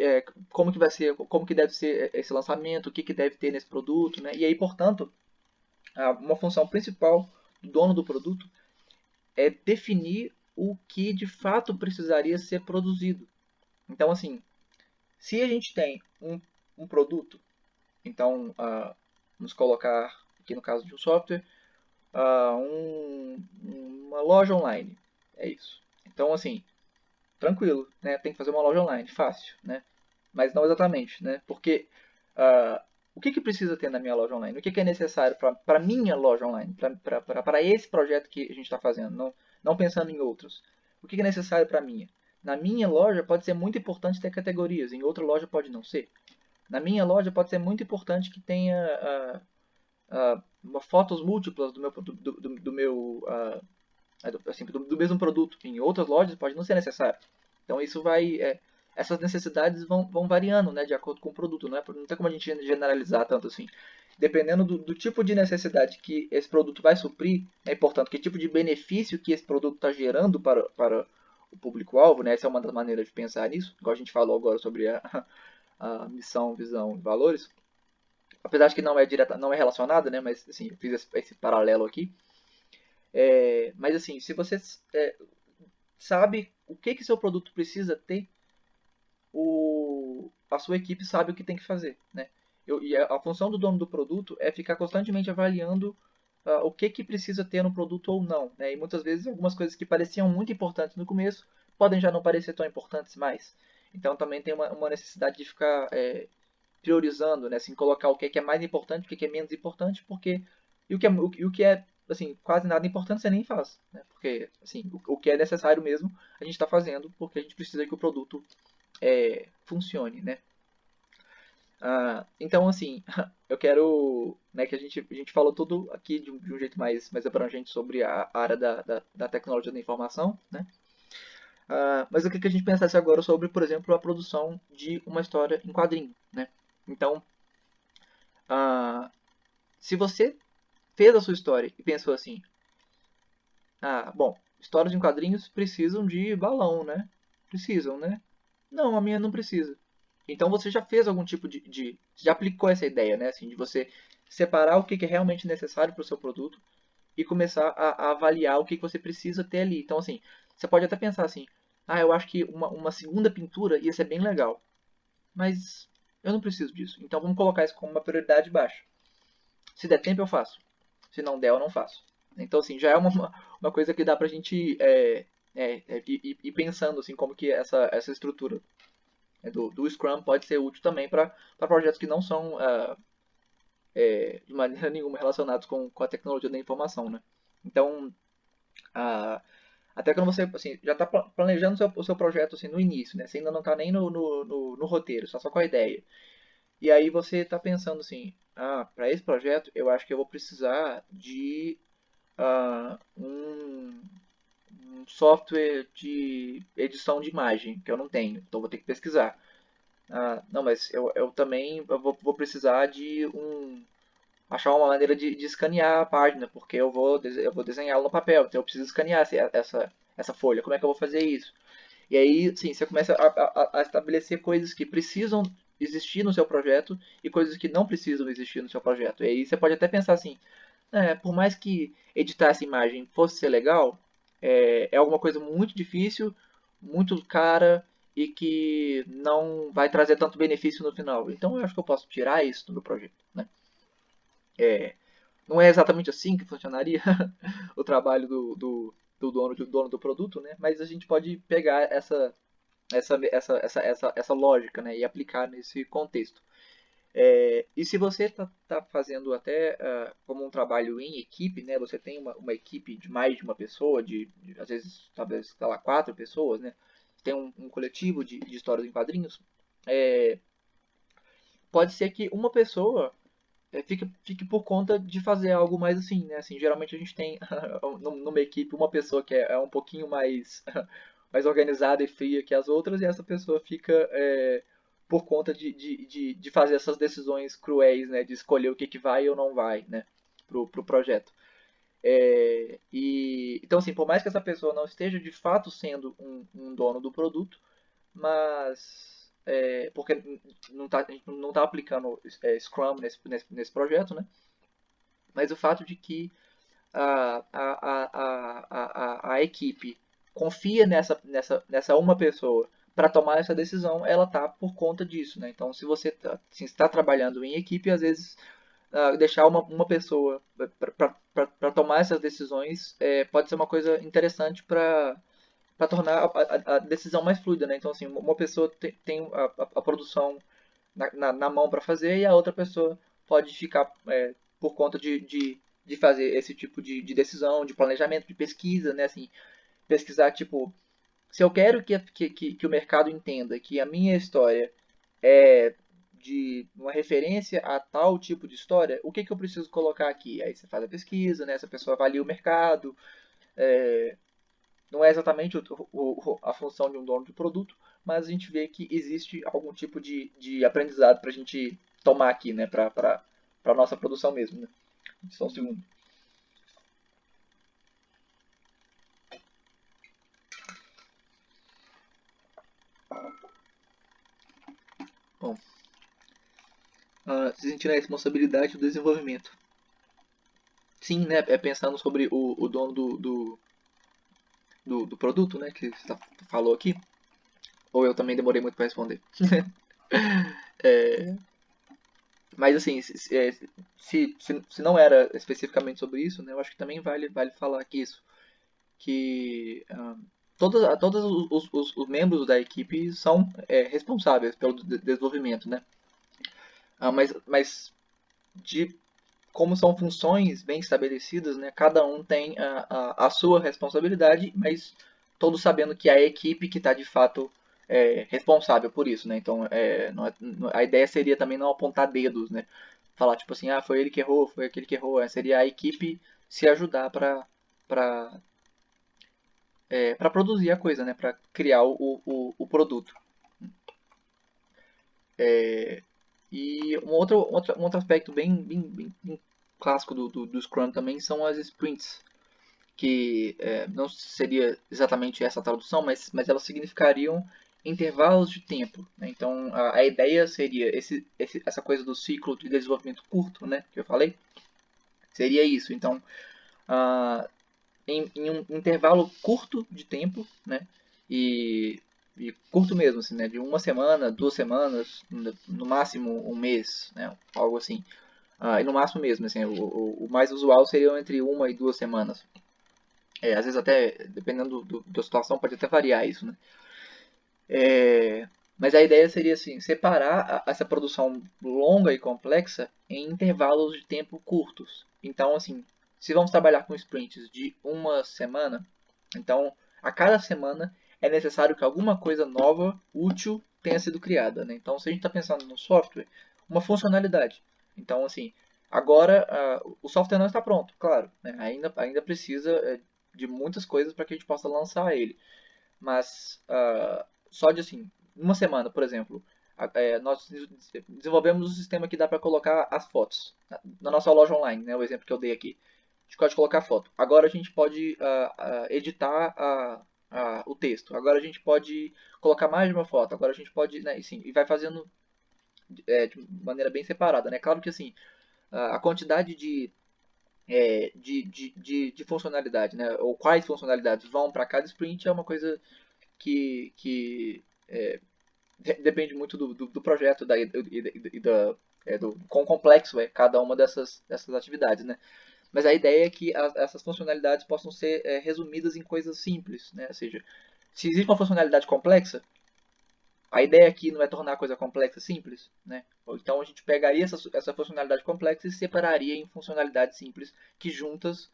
vai ser, como que deve ser esse lançamento, o que, que deve ter nesse produto, né? E aí, portanto, uma função principal do dono do produto é definir o que de fato precisaria ser produzido. Então, assim, se a gente tem um produto, então vamos colocar aqui no caso de um software, uma loja online, é isso. Então, assim, tranquilo, né? Tem que fazer uma loja online, fácil, né? Mas não exatamente, né? Porque o que precisa ter na minha loja online? O que é necessário para a minha loja online? Para esse projeto que a gente está fazendo, não pensando em outros. O que é necessário para a minha? Na minha loja pode ser muito importante ter categorias, em outra loja pode não ser. Na minha loja pode ser muito importante que tenha fotos múltiplas do meu assim, do mesmo produto. Em outras lojas pode não ser necessário. Então isso essas necessidades vão variando, né, de acordo com o produto. Não tem como a gente generalizar tanto assim. Dependendo do tipo de necessidade que esse produto vai suprir, e, portanto, que tipo de benefício que esse produto está gerando para o público-alvo, né? Essa é uma das maneiras de pensar nisso, igual a gente falou agora sobre a missão, visão e valores. Apesar de que não é relacionada, né? Mas assim, eu fiz esse paralelo aqui. Mas assim, se você sabe o que seu produto precisa ter, a sua equipe sabe o que tem que fazer, né? E a função do dono do produto é ficar constantemente avaliando o que precisa ter no produto ou não, né? E muitas vezes algumas coisas que pareciam muito importantes no começo podem já não parecer tão importantes mais. Então também tem uma necessidade de ficar priorizando, né? Assim, colocar o que é mais importante, o que é menos importante, porque o que é assim, quase nada importante você nem faz, né? Porque assim, o que é necessário mesmo a gente está fazendo porque a gente precisa que o produto funcione, né? Então, assim, eu quero, né, que a gente falou tudo aqui de um jeito mais abrangente sobre a área da tecnologia da informação, né? Mas eu queria que a gente pensasse agora sobre, por exemplo, a produção de uma história em quadrinho, né? Então, se você fez a sua história e pensou assim, bom, histórias em quadrinhos precisam de balão, né? Precisam, né? Não, a minha não precisa. Então você já fez algum tipo já aplicou essa ideia, né? Assim, de você separar o que é realmente necessário para o seu produto e começar a avaliar o que você precisa ter ali. Então, assim, você pode até pensar assim, eu acho que uma segunda pintura ia ser bem legal, mas eu não preciso disso. Então vamos colocar isso como uma prioridade baixa. Se der tempo, eu faço. Se não der, eu não faço. Então, assim, já é uma coisa que dá pra gente ir pensando, assim, como que essa estrutura do Scrum pode ser útil também para projetos que não são de maneira nenhuma relacionados com a tecnologia da informação, né? Então, até quando você assim, já está planejando o seu projeto assim, no início, né? Você ainda não está nem no roteiro, está só com a ideia. E aí você está pensando assim, para esse projeto eu acho que eu vou precisar de um software de edição de imagem, que eu não tenho, então vou ter que pesquisar. Não, mas eu também vou precisar de achar uma maneira de escanear a página, porque eu vou desenhá-la no papel, então eu preciso escanear essa folha. Como é que eu vou fazer isso? E aí, sim, você começa a estabelecer coisas que precisam existir no seu projeto e coisas que não precisam existir no seu projeto. E aí você pode até pensar assim, por mais que editar essa imagem fosse ser legal, é alguma coisa muito difícil, muito cara e que não vai trazer tanto benefício no final. Então eu acho que eu posso tirar isso do meu projeto, né? Não é exatamente assim que funcionaria o trabalho do dono do produto, né? Mas a gente pode pegar essa lógica, né? E aplicar nesse contexto. E se você está fazendo até como um trabalho em equipe, né? Você tem uma equipe de mais de uma pessoa, às vezes, talvez, sei lá, 4 pessoas, né? Tem um coletivo de histórias em quadrinhos. Pode ser que uma pessoa fique por conta de fazer algo mais assim, né? Assim, geralmente a gente tem numa equipe uma pessoa que é um pouquinho mais, mais organizada e fria que as outras, e essa pessoa fica por conta de fazer essas decisões cruéis, né? De escolher o que vai ou não vai, né? Pro projeto. Então, assim, por mais que essa pessoa não esteja de fato sendo um dono do produto, mas porque a gente não está aplicando Scrum nesse projeto, né? Mas o fato de que a equipe confia nessa uma pessoa para tomar essa decisão, ela tá por conta disso, né? Então, se você assim, está trabalhando em equipe, às vezes deixar uma pessoa para tomar essas decisões pode ser uma coisa interessante para tornar a decisão mais fluida, né? Então, assim, uma pessoa tem a produção na mão para fazer e a outra pessoa pode ficar por conta de fazer esse tipo de decisão, de planejamento, de pesquisa, né? Assim, pesquisar, tipo, se eu quero que o mercado entenda que a minha história é de uma referência a tal tipo de história, o que eu preciso colocar aqui? Aí você faz a pesquisa, né? Essa pessoa avalia o mercado, não é exatamente a função de um dono de produto, mas a gente vê que existe algum tipo de aprendizado para a gente tomar aqui, né, para a nossa produção mesmo. Né? Só um segundo. Bom, se sentir a responsabilidade do desenvolvimento. Sim, né, pensando sobre o dono do produto, né, que você falou aqui. Ou eu também demorei muito para responder. Mas assim, se não era especificamente sobre isso, né, eu acho que também vale falar aqui isso. Que todos os membros da equipe são responsáveis pelo desenvolvimento, né? Mas de como são funções bem estabelecidas, né? Cada um tem a sua responsabilidade, mas todos sabendo que é a equipe que está de fato responsável por isso, né? Então, a ideia seria também não apontar dedos, né? Falar tipo assim, ah, foi ele que errou, foi aquele que errou. Seria a equipe se ajudar para produzir a coisa, né? Para criar o produto. E um outro aspecto bem clássico do Scrum também são as sprints, que não seria exatamente essa tradução, mas elas significariam intervalos de tempo, né? Então a ideia seria essa coisa do ciclo de desenvolvimento curto, né, que eu falei, seria isso. Então, ah, em um intervalo curto de tempo, né, e, e curto mesmo, assim, né, de uma semana, 2 semanas, no máximo um mês, né, algo assim. E no máximo mesmo, assim, o mais usual seria entre 1 e 2 semanas. Às vezes até, dependendo da situação, pode até variar isso, né? Mas a ideia seria assim, separar essa produção longa e complexa em intervalos de tempo curtos. Então, assim, se vamos trabalhar com sprints de uma semana, então a cada semana é necessário que alguma coisa nova, útil, tenha sido criada, né? Então, se a gente está pensando no software, uma funcionalidade. Então, assim, agora o software não está pronto, claro, né? Ainda precisa de muitas coisas para que a gente possa lançar ele. Mas só de assim, uma semana, por exemplo, nós desenvolvemos um sistema que dá para colocar as fotos na nossa loja online, né? O exemplo que eu dei aqui. A gente pode colocar foto. Agora a gente pode editar o texto. Agora a gente pode colocar mais de uma foto. Agora a gente pode, né, e vai fazendo de maneira bem separada, né? Claro que assim, a quantidade de funcionalidade, né? Ou quais funcionalidades vão para cada sprint é uma coisa que depende muito do projeto do quão complexo é cada uma dessas atividades, né? Mas a ideia é que essas funcionalidades possam ser resumidas em coisas simples, né? Ou seja, se existe uma funcionalidade complexa, a ideia aqui não é tornar a coisa complexa simples, né? Então a gente pegaria essa funcionalidade complexa e separaria em funcionalidades simples que juntas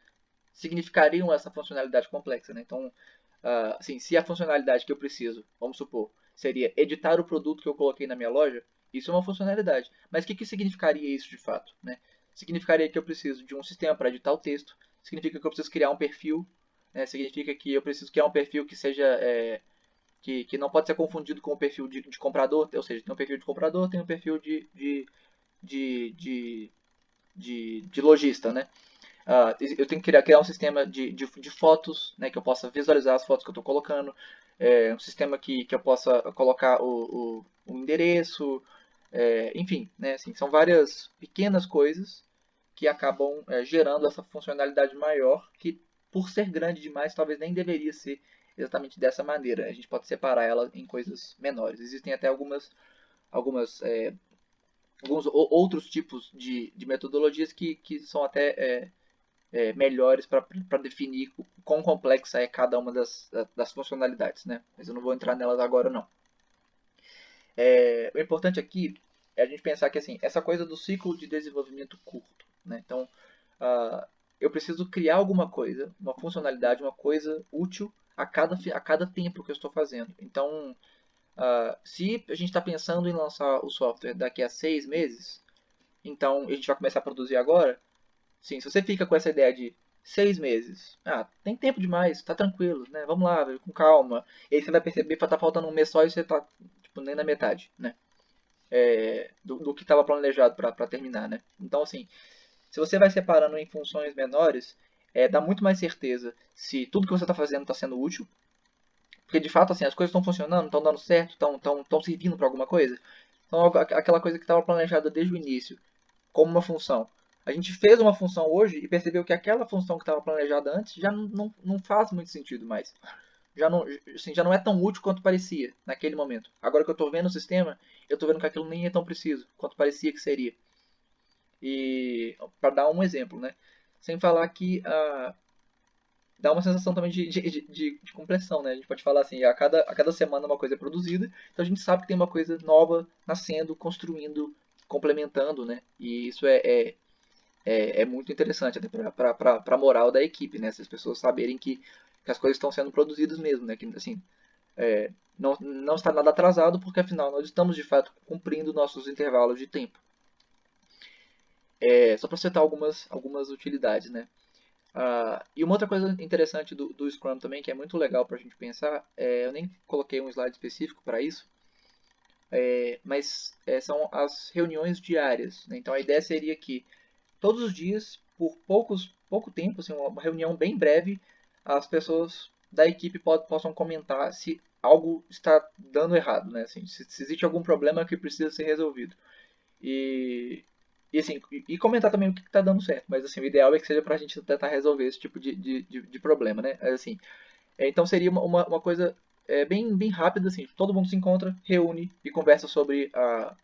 significariam essa funcionalidade complexa, né? Então, assim, se a funcionalidade que eu preciso, vamos supor, seria editar o produto que eu coloquei na minha loja, isso é uma funcionalidade. Mas o que significaria isso de fato, né? Significaria que eu preciso de um sistema para editar o texto, significa que eu preciso criar um perfil, né? Significa que eu preciso criar um perfil que seja que não pode ser confundido com o perfil de comprador, ou seja, tem um perfil de comprador, tem um perfil de, de, de lojista, né? Eu tenho que criar um sistema de fotos, né, que eu possa visualizar as fotos que eu estou colocando, um sistema que eu possa colocar o endereço, enfim, né, assim, são várias pequenas coisas que acabam gerando essa funcionalidade maior, que por ser grande demais, talvez nem deveria ser exatamente dessa maneira. A gente pode separar ela em coisas menores. Existem até algumas alguns outros tipos de metodologias que são até melhores para definir o quão complexa é cada uma das funcionalidades, né? Mas eu não vou entrar nelas agora, não. O importante aqui é a gente pensar que assim, essa coisa do ciclo de desenvolvimento curto, né? Então, eu preciso criar alguma coisa, uma funcionalidade, uma coisa útil a cada tempo que eu estou fazendo. Então, se a gente está pensando em lançar o software daqui a 6 meses, então a gente vai começar a produzir agora. Sim, se você fica com essa ideia de 6 meses, tem tempo demais, tá tranquilo, né? Vamos lá, com calma. E aí você vai perceber que tá faltando um mês só e você tá, tipo, nem na metade, né? Do que estava planejado para terminar, né? Então, assim, se você vai separando em funções menores, dá muito mais certeza se tudo que você está fazendo está sendo útil, porque de fato, assim, as coisas estão funcionando, estão dando certo, estão servindo para alguma coisa. Então, aquela coisa que estava planejada desde o início, como uma função. A gente fez uma função hoje e percebeu que aquela função que estava planejada antes já não faz muito sentido mais. Já não é tão útil quanto parecia naquele momento. Agora que eu estou vendo o sistema, eu estou vendo que aquilo nem é tão preciso quanto parecia que seria. E para dar um exemplo, né? Sem falar que dá uma sensação também de compressão, né? A gente pode falar assim, a cada semana uma coisa é produzida, então a gente sabe que tem uma coisa nova nascendo, construindo, complementando, né? E isso é muito interessante para a moral da equipe, né? Se as pessoas saberem que as coisas estão sendo produzidas mesmo, né? Que, assim, não está nada atrasado, porque afinal nós estamos de fato cumprindo nossos intervalos de tempo. Só para citar algumas utilidades, né? E uma outra coisa interessante do Scrum também, que é muito legal para a gente pensar, eu nem coloquei um slide específico para isso, mas são as reuniões diárias, né? Então a ideia seria que todos os dias, por pouco tempo, assim, uma reunião bem breve, as pessoas da equipe possam comentar se algo está dando errado, né? Assim, se existe algum problema que precisa ser resolvido. E, assim, comentar também o que está dando certo. Mas assim, o ideal é que seja para a gente tentar resolver esse tipo de problema, né? Assim, então seria uma coisa bem rápida, assim. Todo mundo se encontra, reúne e conversa sobre a,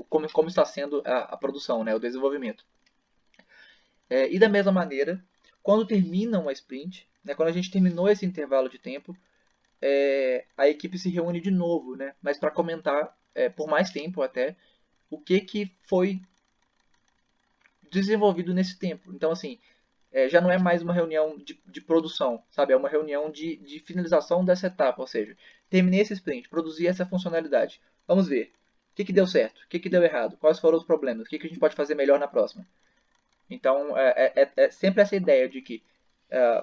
como está sendo a produção, né? O desenvolvimento. E da mesma maneira, quando termina uma sprint, né? Quando a gente terminou esse intervalo de tempo, a equipe se reúne de novo, né? Mas para comentar por mais tempo até o que foi desenvolvido nesse tempo. Então, assim, já não é mais uma reunião de produção, sabe? É uma reunião de finalização dessa etapa, ou seja, terminei esse sprint, produzi essa funcionalidade. Vamos ver. O que deu certo? O que deu errado? Quais foram os problemas? O que a gente pode fazer melhor na próxima? Então, é sempre essa ideia de que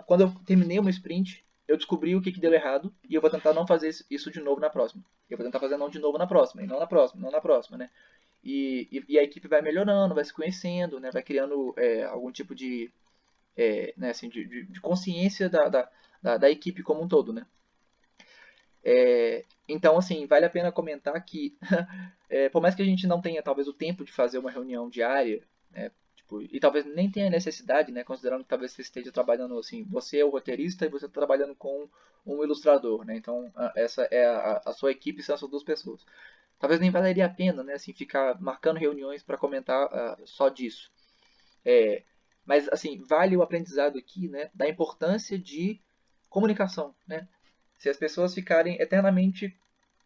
quando eu terminei uma sprint, eu descobri o que deu errado e eu vou tentar não fazer isso de novo na próxima. Eu vou tentar fazer não de novo na próxima, e não na próxima, não na próxima, né? E a equipe vai melhorando, vai se conhecendo, né? Vai criando algum tipo né, assim, de consciência da equipe como um todo, né? Então, assim, vale a pena comentar que, por mais que a gente não tenha talvez o tempo de fazer uma reunião diária, né, tipo, e talvez nem tenha necessidade, né, considerando que talvez você esteja trabalhando assim, você é o roteirista e você está trabalhando com um ilustrador, né? Então, essa é a sua equipe, são essas duas pessoas. Talvez nem valeria a pena, né, assim, ficar marcando reuniões para comentar só disso. Mas, assim, vale o aprendizado aqui, né, da importância de comunicação, né? Se as pessoas ficarem eternamente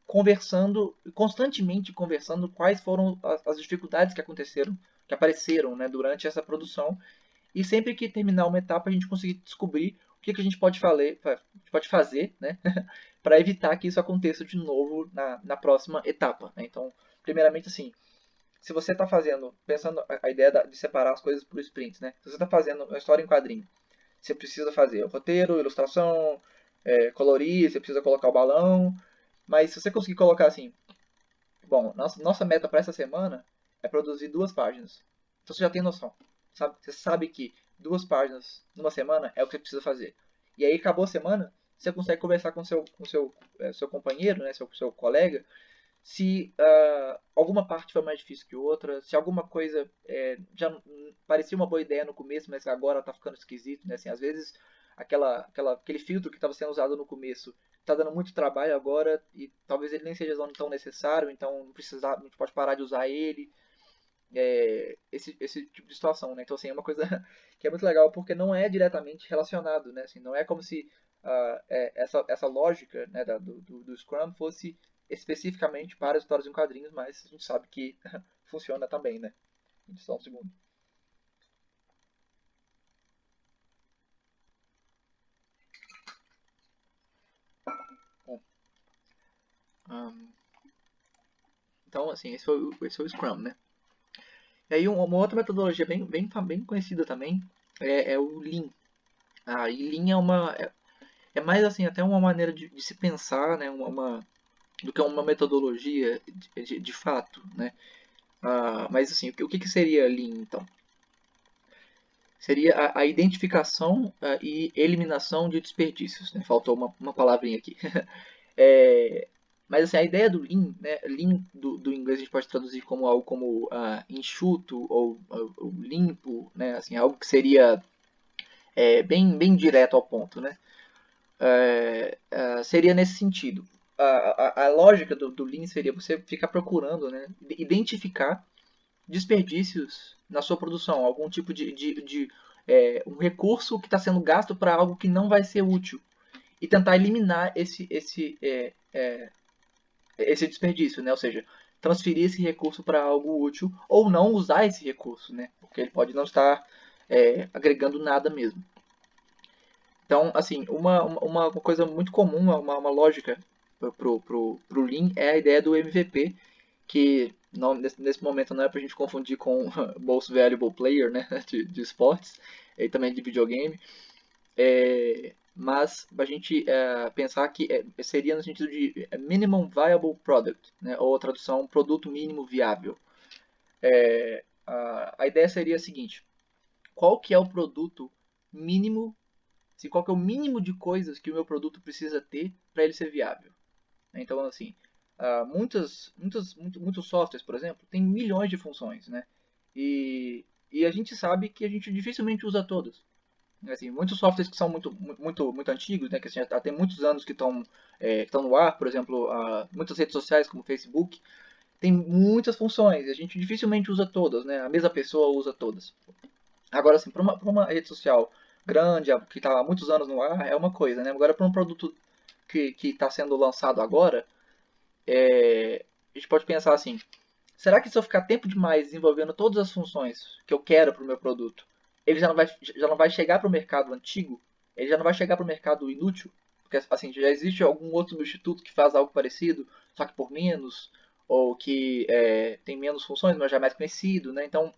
conversando, constantemente conversando quais foram as dificuldades que aconteceram, que apareceram, né, durante essa produção, e sempre que terminar uma etapa a gente conseguir descobrir o que a gente pode fazer, né, para evitar que isso aconteça de novo na próxima etapa, né? Então, primeiramente, assim, se você está fazendo, pensando a ideia de separar as coisas por sprints, né? Se você está fazendo uma história em quadrinho, você precisa fazer o roteiro, ilustração, colorir, você precisa colocar o balão, mas se você conseguir colocar assim, bom, nossa meta para essa semana é produzir 2 páginas. Então você já tem noção, sabe? Você sabe que 2 páginas numa semana é o que você precisa fazer. E aí acabou a semana, você consegue conversar com seu companheiro, né, seu colega, se alguma parte foi mais difícil que outra, se alguma coisa já parecia uma boa ideia no começo, mas agora está ficando esquisito, né? Assim, às vezes aquele filtro que estava sendo usado no começo está dando muito trabalho agora e talvez ele nem seja tão necessário, então a gente pode parar de usar ele. Esse tipo de situação, né? Então, assim, é uma coisa que é muito legal porque não é diretamente relacionado, né? Assim, não é como se essa lógica, né, do Scrum fosse especificamente para histórias em quadrinhos, mas a gente sabe que funciona também, né? Só um segundo. Bom, então, assim, esse foi o Scrum, né? E aí, uma outra metodologia bem conhecida também é o Lean. E Lean é mais assim, até uma maneira de se pensar, né? Do que uma metodologia de fato, né? Mas assim, o que seria Lean, então? Seria a identificação e eliminação de desperdícios, né? Faltou uma palavrinha aqui. Mas assim, a ideia do Lean, né? Lean do inglês a gente pode traduzir como algo como enxuto ou limpo, né? Assim, algo que seria bem direto ao ponto, né? Seria nesse sentido. A lógica do Lean seria você ficar procurando, né? Identificar desperdícios na sua produção, algum tipo de um recurso que está sendo gasto para algo que não vai ser útil e tentar eliminar esse desperdício, né? Ou seja, transferir esse recurso para algo útil ou não usar esse recurso, né? Porque ele pode não estar agregando nada mesmo. Então, assim, uma coisa muito comum, uma lógica pro Lean é a ideia do MVP, que não, nesse momento não é pra gente confundir com Most Valuable Player, né, de esportes, e também de videogame, mas a gente pensar que seria no sentido de Minimum Viable Product, né, ou a tradução produto mínimo viável. A ideia seria a seguinte: qual que é o produto mínimo, se qual que é o mínimo de coisas que o meu produto precisa ter para ele ser viável. Então, assim, muitos softwares, por exemplo, têm milhões de funções, né? E a gente sabe que a gente dificilmente usa todas. Assim, muitos softwares que são muito antigos, né, que assim, já tem muitos anos que estão no ar, por exemplo, muitas redes sociais como o Facebook, tem muitas funções e a gente dificilmente usa todas, né? A mesma pessoa usa todas. Agora, assim, para uma rede social grande, que está há muitos anos no ar, é uma coisa, né? Agora, para um produto que está sendo lançado agora, a gente pode pensar assim: será que se eu ficar tempo demais desenvolvendo todas as funções que eu quero para o meu produto, ele já não vai chegar para o mercado antigo? Ele já não vai chegar para o mercado inútil? Porque, assim, já existe algum outro substituto que faz algo parecido, só que por menos, ou que tem menos funções, mas já é mais conhecido, né? Então,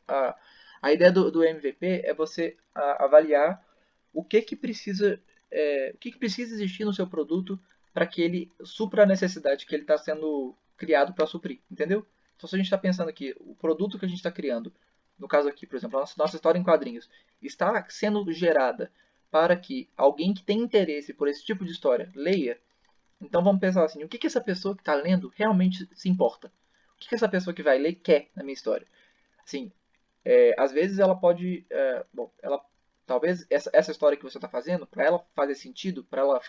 a ideia do MVP é você avaliar o que precisa, o que precisa existir no seu produto para que ele supra a necessidade que ele está sendo criado para suprir, entendeu? Então, se a gente está pensando aqui, o produto que a gente está criando, no caso aqui, por exemplo, a nossa história em quadrinhos, está sendo gerada para que alguém que tem interesse por esse tipo de história leia. Então vamos pensar assim: o que essa pessoa que está lendo realmente se importa? O que essa pessoa que vai ler quer na minha história? Assim, às vezes ela pode, bom, ela talvez essa história que você está fazendo, para ela fazer sentido, para ela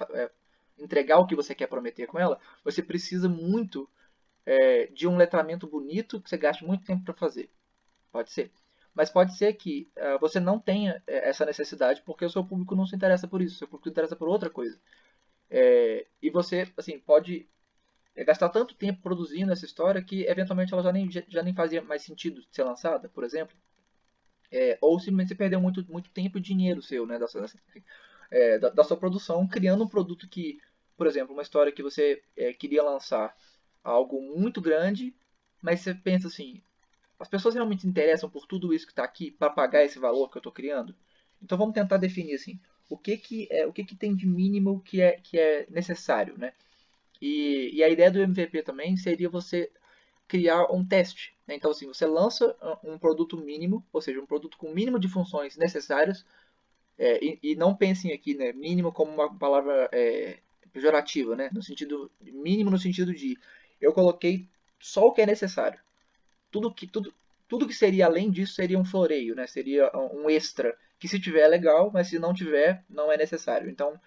entregar o que você quer prometer com ela, você precisa muito de um letramento bonito que você gaste muito tempo para fazer. Pode ser. Mas pode ser que você não tenha essa necessidade porque o seu público não se interessa por isso, o seu público se interessa por outra coisa. E você, assim, pode gastar tanto tempo produzindo essa história que eventualmente ela já nem fazia mais sentido ser lançada, por exemplo. Ou simplesmente você perdeu muito tempo e dinheiro seu, né, da sua produção, criando um produto que, por exemplo, uma história que você queria lançar algo muito grande, mas você pensa assim: as pessoas realmente se interessam por tudo isso que está aqui para pagar esse valor que eu estou criando? Então vamos tentar definir assim, o que tem de mínimo que é necessário, né? E a ideia do MVP também seria você criar um teste, né? Então, assim, você lança um produto mínimo, ou seja, um produto com o mínimo de funções necessárias, e não pensem aqui, né, mínimo como uma palavra pejorativa, né? No sentido mínimo, no sentido de eu coloquei só o que é necessário. Tudo que seria além disso seria um floreio, né? Seria um extra, que se tiver é legal, mas se não tiver, não é necessário. Então,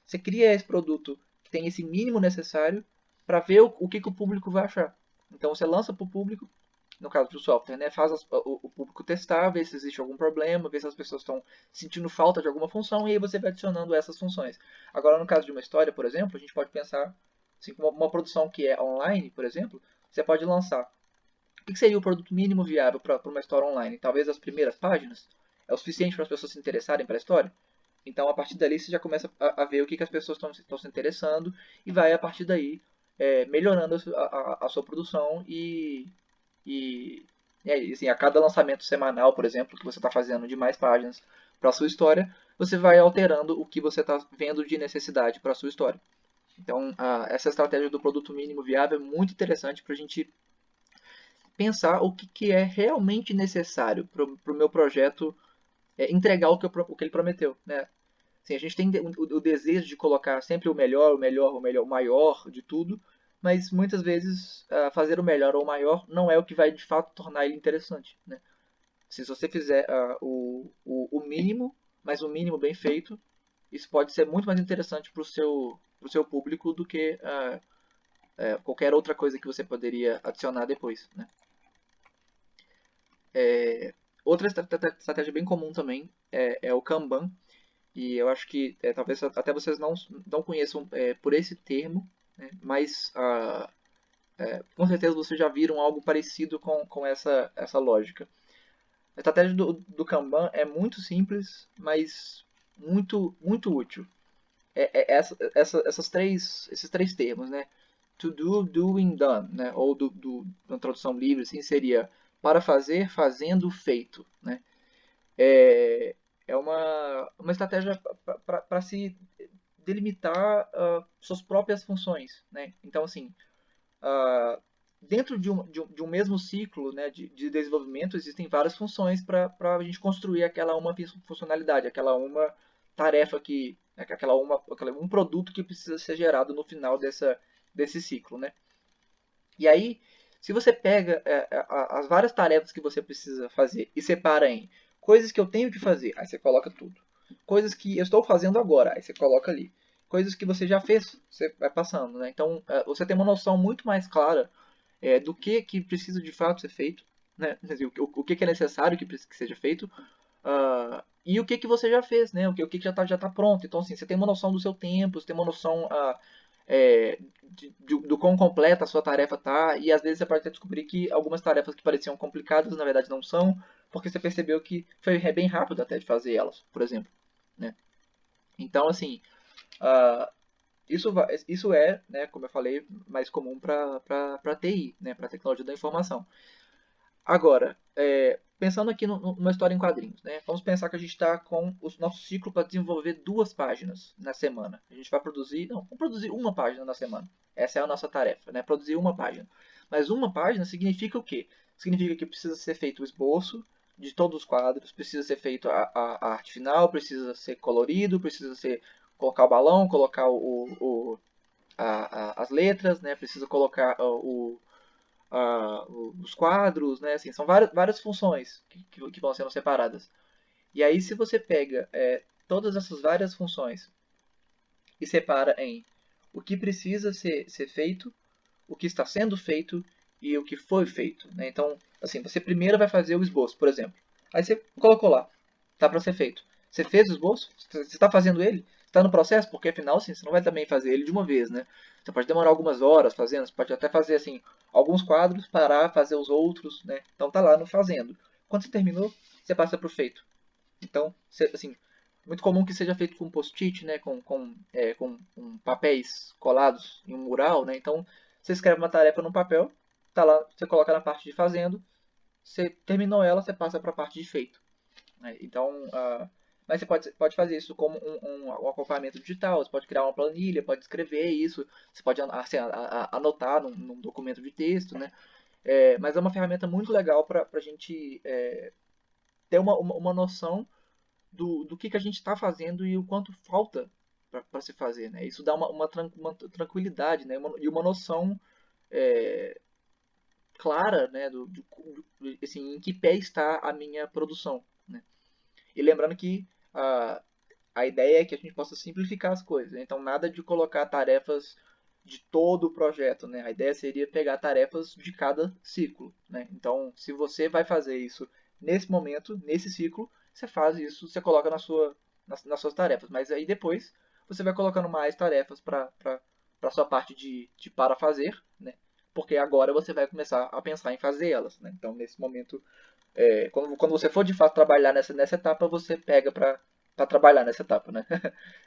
você cria esse produto que tem esse mínimo necessário para ver o que o público vai achar. Então, você lança para o público, no caso do software, né? Faz o público testar, ver se existe algum problema, ver se as pessoas estão sentindo falta de alguma função, e aí você vai adicionando essas funções. Agora, no caso de uma história, por exemplo, a gente pode pensar assim, como uma produção que é online, por exemplo, você pode lançar. O que seria o produto mínimo viável para uma história online? Talvez as primeiras páginas é o suficiente para as pessoas se interessarem pela história? Então, a partir dali, você já começa a ver o que as pessoas estão se interessando e vai, a partir daí, melhorando a sua produção e assim, a cada lançamento semanal, por exemplo, que você está fazendo de mais páginas para a sua história, você vai alterando o que você está vendo de necessidade para a sua história. Então, essa estratégia do produto mínimo viável é muito interessante para a gente pensar o que é realmente necessário para o meu projeto entregar o que ele prometeu, né? Assim, a gente tem o desejo de colocar sempre o melhor, o maior de tudo, mas muitas vezes fazer o melhor ou o maior não é o que vai de fato tornar ele interessante, né? Se você fizer o mínimo, mas o mínimo bem feito, isso pode ser muito mais interessante para o seu público do que qualquer outra coisa que você poderia adicionar depois, né? Outra estratégia bem comum também é o Kanban, e eu acho que talvez até vocês não conheçam por esse termo, né? Mas com certeza vocês já viram algo parecido com essa lógica. A estratégia do Kanban é muito simples, mas muito, muito útil. esses três termos, né? To do, doing, done, né? Ou na tradução livre, assim, seria para fazer, fazendo, feito, né? É, é uma estratégia para se delimitar suas próprias funções, né? Então, assim, uh, dentro de um mesmo ciclo, né, de desenvolvimento, existem várias funções para a gente construir aquela uma funcionalidade, aquela uma tarefa um produto que precisa ser gerado no final desse ciclo, né? E aí, se você pega as várias tarefas que você precisa fazer e separa em coisas que eu tenho que fazer, aí você coloca tudo. Coisas que eu estou fazendo agora, aí você coloca ali. Coisas que você já fez, você vai passando, né? Então, você tem uma noção muito mais clara do que precisa de fato ser feito, né? O que é necessário que seja feito, e o que você já fez, né? O que já tá pronto. Então, assim, você tem uma noção do seu tempo, você tem uma noção do quão completa a sua tarefa tá, e às vezes você pode até descobrir que algumas tarefas que pareciam complicadas, na verdade não são, porque você percebeu que foi bem rápido até de fazer elas, por exemplo, né? Então, assim, uh, isso é, né, como eu falei, mais comum para TI, né, para tecnologia da informação. Agora, pensando aqui numa história em quadrinhos, né? Vamos pensar que a gente está com o nosso ciclo para desenvolver 2 páginas na semana. A gente vai produzir, não, vamos produzir uma página na semana. Essa é a nossa tarefa, né? Produzir uma página. Mas uma página significa o quê? Significa que precisa ser feito o esboço de todos os quadros, precisa ser feito a arte final, precisa ser colorido, precisa ser colocar o balão, colocar as letras, né? Precisa colocar os quadros, né? Assim, são várias funções que vão sendo separadas. E aí, se você pega todas essas várias funções e separa em o que precisa ser feito, o que está sendo feito e o que foi feito, né? Então, assim, você primeiro vai fazer o esboço, por exemplo. Aí você colocou lá, tá para ser feito. Você fez o esboço? Você está fazendo ele? Está no processo? Porque afinal, assim, você não vai também fazer ele de uma vez, né? Você pode demorar algumas horas fazendo, você pode até fazer assim alguns quadros, parar, fazer os outros, né? Então tá lá no fazendo. Quando você terminou, você passa para o feito. Então, assim, muito comum que seja feito com post-it, né, com papéis colados em um mural, né? Então, você escreve uma tarefa no papel, tá lá, você coloca na parte de fazendo, você terminou ela, você passa para a parte de feito, né? Então, mas você pode fazer isso como um acompanhamento digital, você pode criar uma planilha, pode escrever isso, você pode assim, anotar num documento de texto, né? Mas é uma ferramenta muito legal para a gente ter uma noção do que a gente está fazendo e o quanto falta para se fazer, né? Isso dá uma tranquilidade, né? E uma noção clara, né? Assim, em que pé está a minha produção, né? E lembrando que a ideia é que a gente possa simplificar as coisas, né? Então, nada de colocar tarefas de todo o projeto, né? A ideia seria pegar tarefas de cada ciclo, né? Então, se você vai fazer isso nesse momento, nesse ciclo, você faz isso, você coloca nas suas tarefas. Mas aí depois você vai colocando mais tarefas para a sua parte de para fazer, né? Porque agora você vai começar a pensar em fazer elas, né? Então, nesse momento, quando você for de fato trabalhar nessa etapa, você pega para trabalhar nessa etapa, né?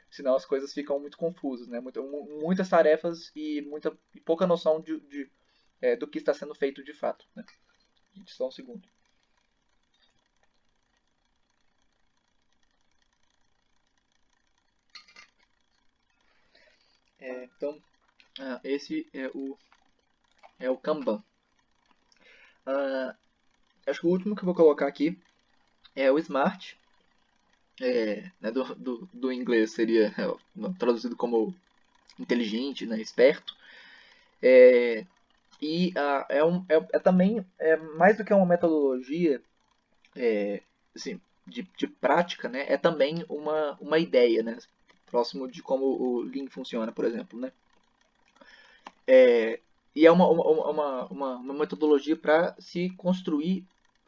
Senão as coisas ficam muito confusas, né? Muitas tarefas e pouca noção do que está sendo feito de fato, né? Só um segundo. Então, esse é o Kanban. Acho que o último que eu vou colocar aqui é o Smart. Né, do inglês seria traduzido como inteligente, né, esperto. E também mais do que uma metodologia assim, de prática, né, é também uma ideia, né, próximo de como o Lean funciona, por exemplo, né. E é uma metodologia para se construir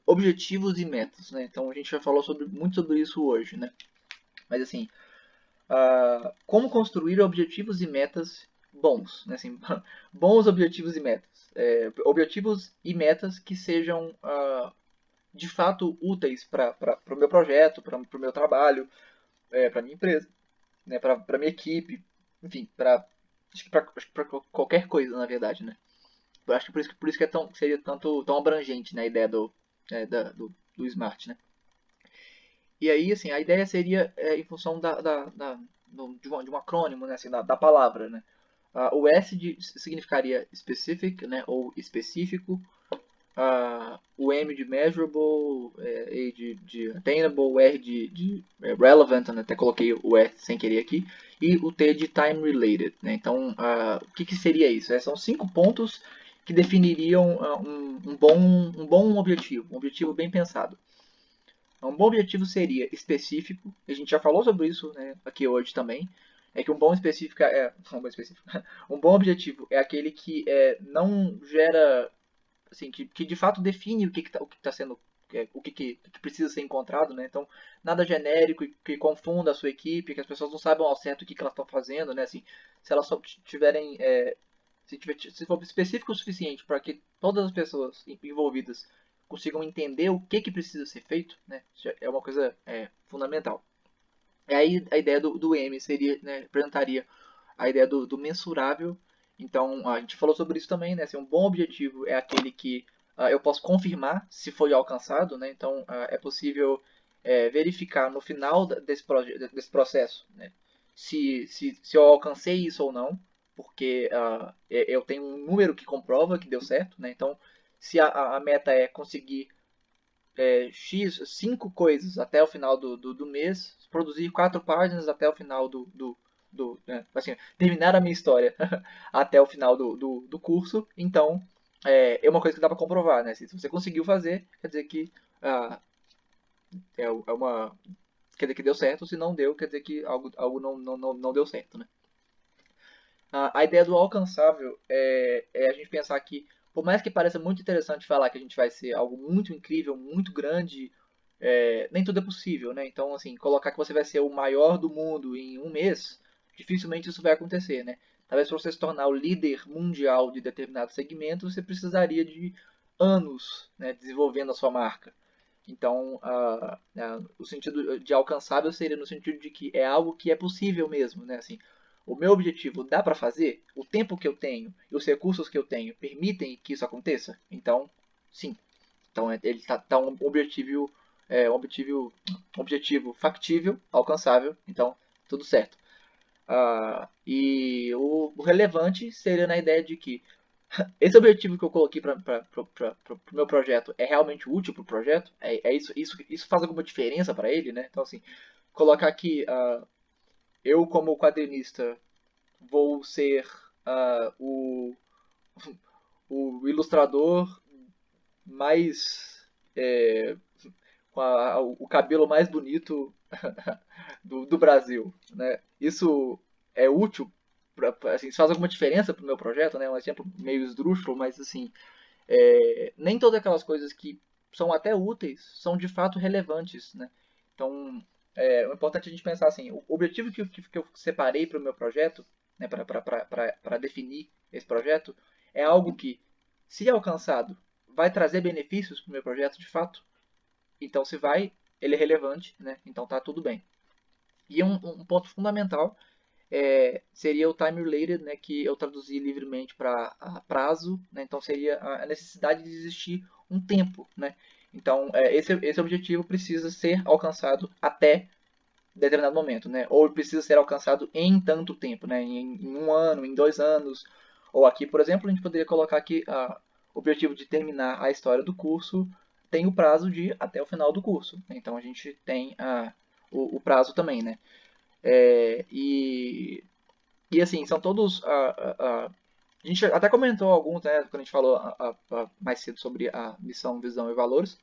objetivos e metas, né. Então a gente já falou muito sobre isso hoje, né. Mas assim, como construir objetivos e metas bons, né? Assim, bons objetivos e metas. Objetivos e metas que sejam de fato úteis para o meu projeto, para o meu trabalho, para a minha empresa. né, para minha equipe, enfim, acho que para qualquer coisa, na verdade, né? Eu acho que por isso que seria tão abrangente, né, a ideia do Smart, né? E aí, assim, a ideia seria em função de um acrônimo, né, assim, da palavra, né? O significaria specific, né, ou específico. O M de measurable, E de attainable, o R de relevant, né, até coloquei o E sem querer aqui, e o T de time related, né? Então, o que seria isso? São 5 pontos que definiriam um bom objetivo, um objetivo bem pensado. Um bom objetivo seria específico, a gente já falou sobre isso, né, aqui hoje também, é que um bom objetivo é aquele que não gera, assim, que de fato define o que está sendo, o que precisa ser encontrado, né? Então, nada genérico que confunda a sua equipe, que as pessoas não saibam ao certo o que elas estão fazendo, né? Assim, se elas só tiverem, se for específico o suficiente para que todas as pessoas envolvidas consigam entender o que precisa ser feito, né? Isso é uma coisa fundamental. E aí a ideia do M seria, né, representaria a ideia do mensurável. Então a gente falou sobre isso também, né? Assim, um bom objetivo é aquele que eu posso confirmar se foi alcançado, né? Então é possível verificar no final desse processo, né? Se eu alcancei isso ou não, porque eu tenho um número que comprova que deu certo, né? Então se a meta é conseguir X, 5 coisas até o final do mês, produzir 4 páginas até o final assim, terminar a minha história até o final do curso, então é uma coisa que dá para comprovar, né? Se você conseguiu fazer, quer dizer que ah, é uma quer dizer que deu certo, se não deu, quer dizer que algo não deu certo, né? A ideia do alcançável é a gente pensar que, por mais que pareça muito interessante falar que a gente vai ser algo muito incrível, muito grande, nem tudo é possível, né? Então, assim, colocar que você vai ser o maior do mundo em um mês, dificilmente isso vai acontecer, né? Talvez para você se tornar o líder mundial de determinado segmento, você precisaria de anos, né, desenvolvendo a sua marca. Então, o sentido de alcançável seria no sentido de que é algo que é possível mesmo, né? Assim, o meu objetivo dá para fazer? O tempo que eu tenho e os recursos que eu tenho permitem que isso aconteça? Então, sim. Então, ele tá um objetivo factível, alcançável. Então, tudo certo. E o relevante seria na ideia de que esse objetivo que eu coloquei para o meu projeto é realmente útil para o projeto? Isso faz alguma diferença para ele, né? Então, assim, colocar aqui, eu como quadrinista vou ser o, o ilustrador mais com o cabelo mais bonito do Brasil, né? Isso é útil, assim, isso faz alguma diferença para o meu projeto, né? Um exemplo meio esdrúxulo, mas assim, nem todas aquelas coisas que são até úteis são de fato relevantes, né? Então, é importante a gente pensar assim, o objetivo que eu separei para o meu projeto, né, para definir esse projeto, é algo que, se alcançado, vai trazer benefícios para o meu projeto de fato. Então, se vai, ele é relevante, né? Então tá tudo bem. E um ponto fundamental seria o time related, né, que eu traduzi livremente para prazo, né, então seria a necessidade de existir um tempo, né. Então esse objetivo precisa ser alcançado até determinado momento, né, ou precisa ser alcançado em tanto tempo, né, em um ano, em 2 anos, ou aqui, por exemplo, a gente poderia colocar aqui o objetivo de terminar a história do curso tem o prazo de até o final do curso, né, então a gente tem o prazo também, né. E assim, são todos. A gente até comentou alguns, né, quando a gente falou mais cedo sobre a missão, visão e valores.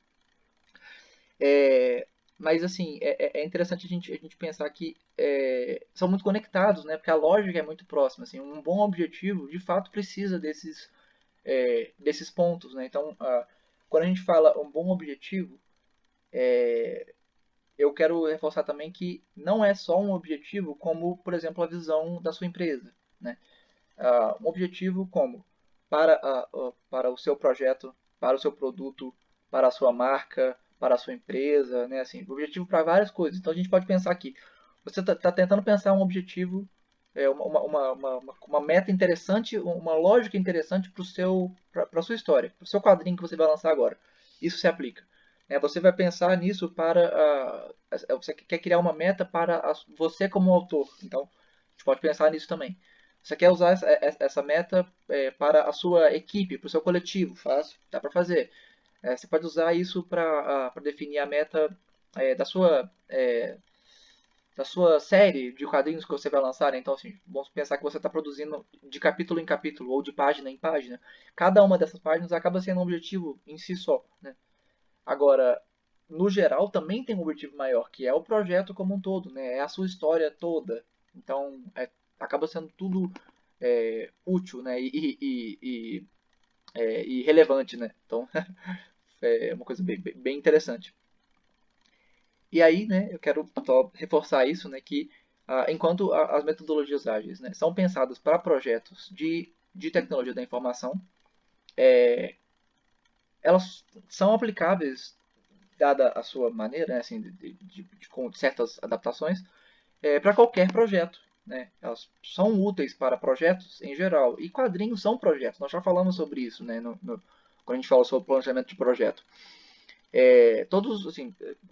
É, mas assim, é interessante a gente pensar que são muito conectados, né? Porque a lógica é muito próxima. Assim, um bom objetivo, de fato, precisa desses pontos, né? Então, quando a gente fala um bom objetivo, eu quero reforçar também que não é só um objetivo como, por exemplo, a visão da sua empresa, né? Um objetivo como para o seu projeto, para o seu produto, para a sua marca, para a sua empresa, né? Assim, objetivo para várias coisas. Então a gente pode pensar aqui, você está tentando pensar um objetivo, uma meta interessante, uma lógica interessante para a sua história, para o seu quadrinho que você vai lançar agora. Isso se aplica. Você vai pensar nisso você quer criar uma meta para você como autor. Então, a gente pode pensar nisso também. Você quer usar essa meta para a sua equipe, para o seu coletivo. Fácil, dá para fazer. Você pode usar isso para definir a meta da sua série de quadrinhos que você vai lançar. Né? Então, assim, vamos pensar que você está produzindo de capítulo em capítulo ou de página em página. Cada uma dessas páginas acaba sendo um objetivo em si só. Né? Agora, no geral, também tem um objetivo maior, que é o projeto como um todo, né? É a sua história toda. Então, acaba sendo tudo útil, né? E relevante, né? Então, é uma coisa bem interessante. E aí, né, eu quero só reforçar isso, né, que enquanto as metodologias ágeis, né, são pensadas para projetos de tecnologia da informação, elas são aplicáveis, dada a sua maneira, né, assim, com certas adaptações, para qualquer projeto. Né? Elas são úteis para projetos em geral. E quadrinhos são projetos. Nós já falamos sobre isso, né, quando a gente fala sobre planejamento de projeto.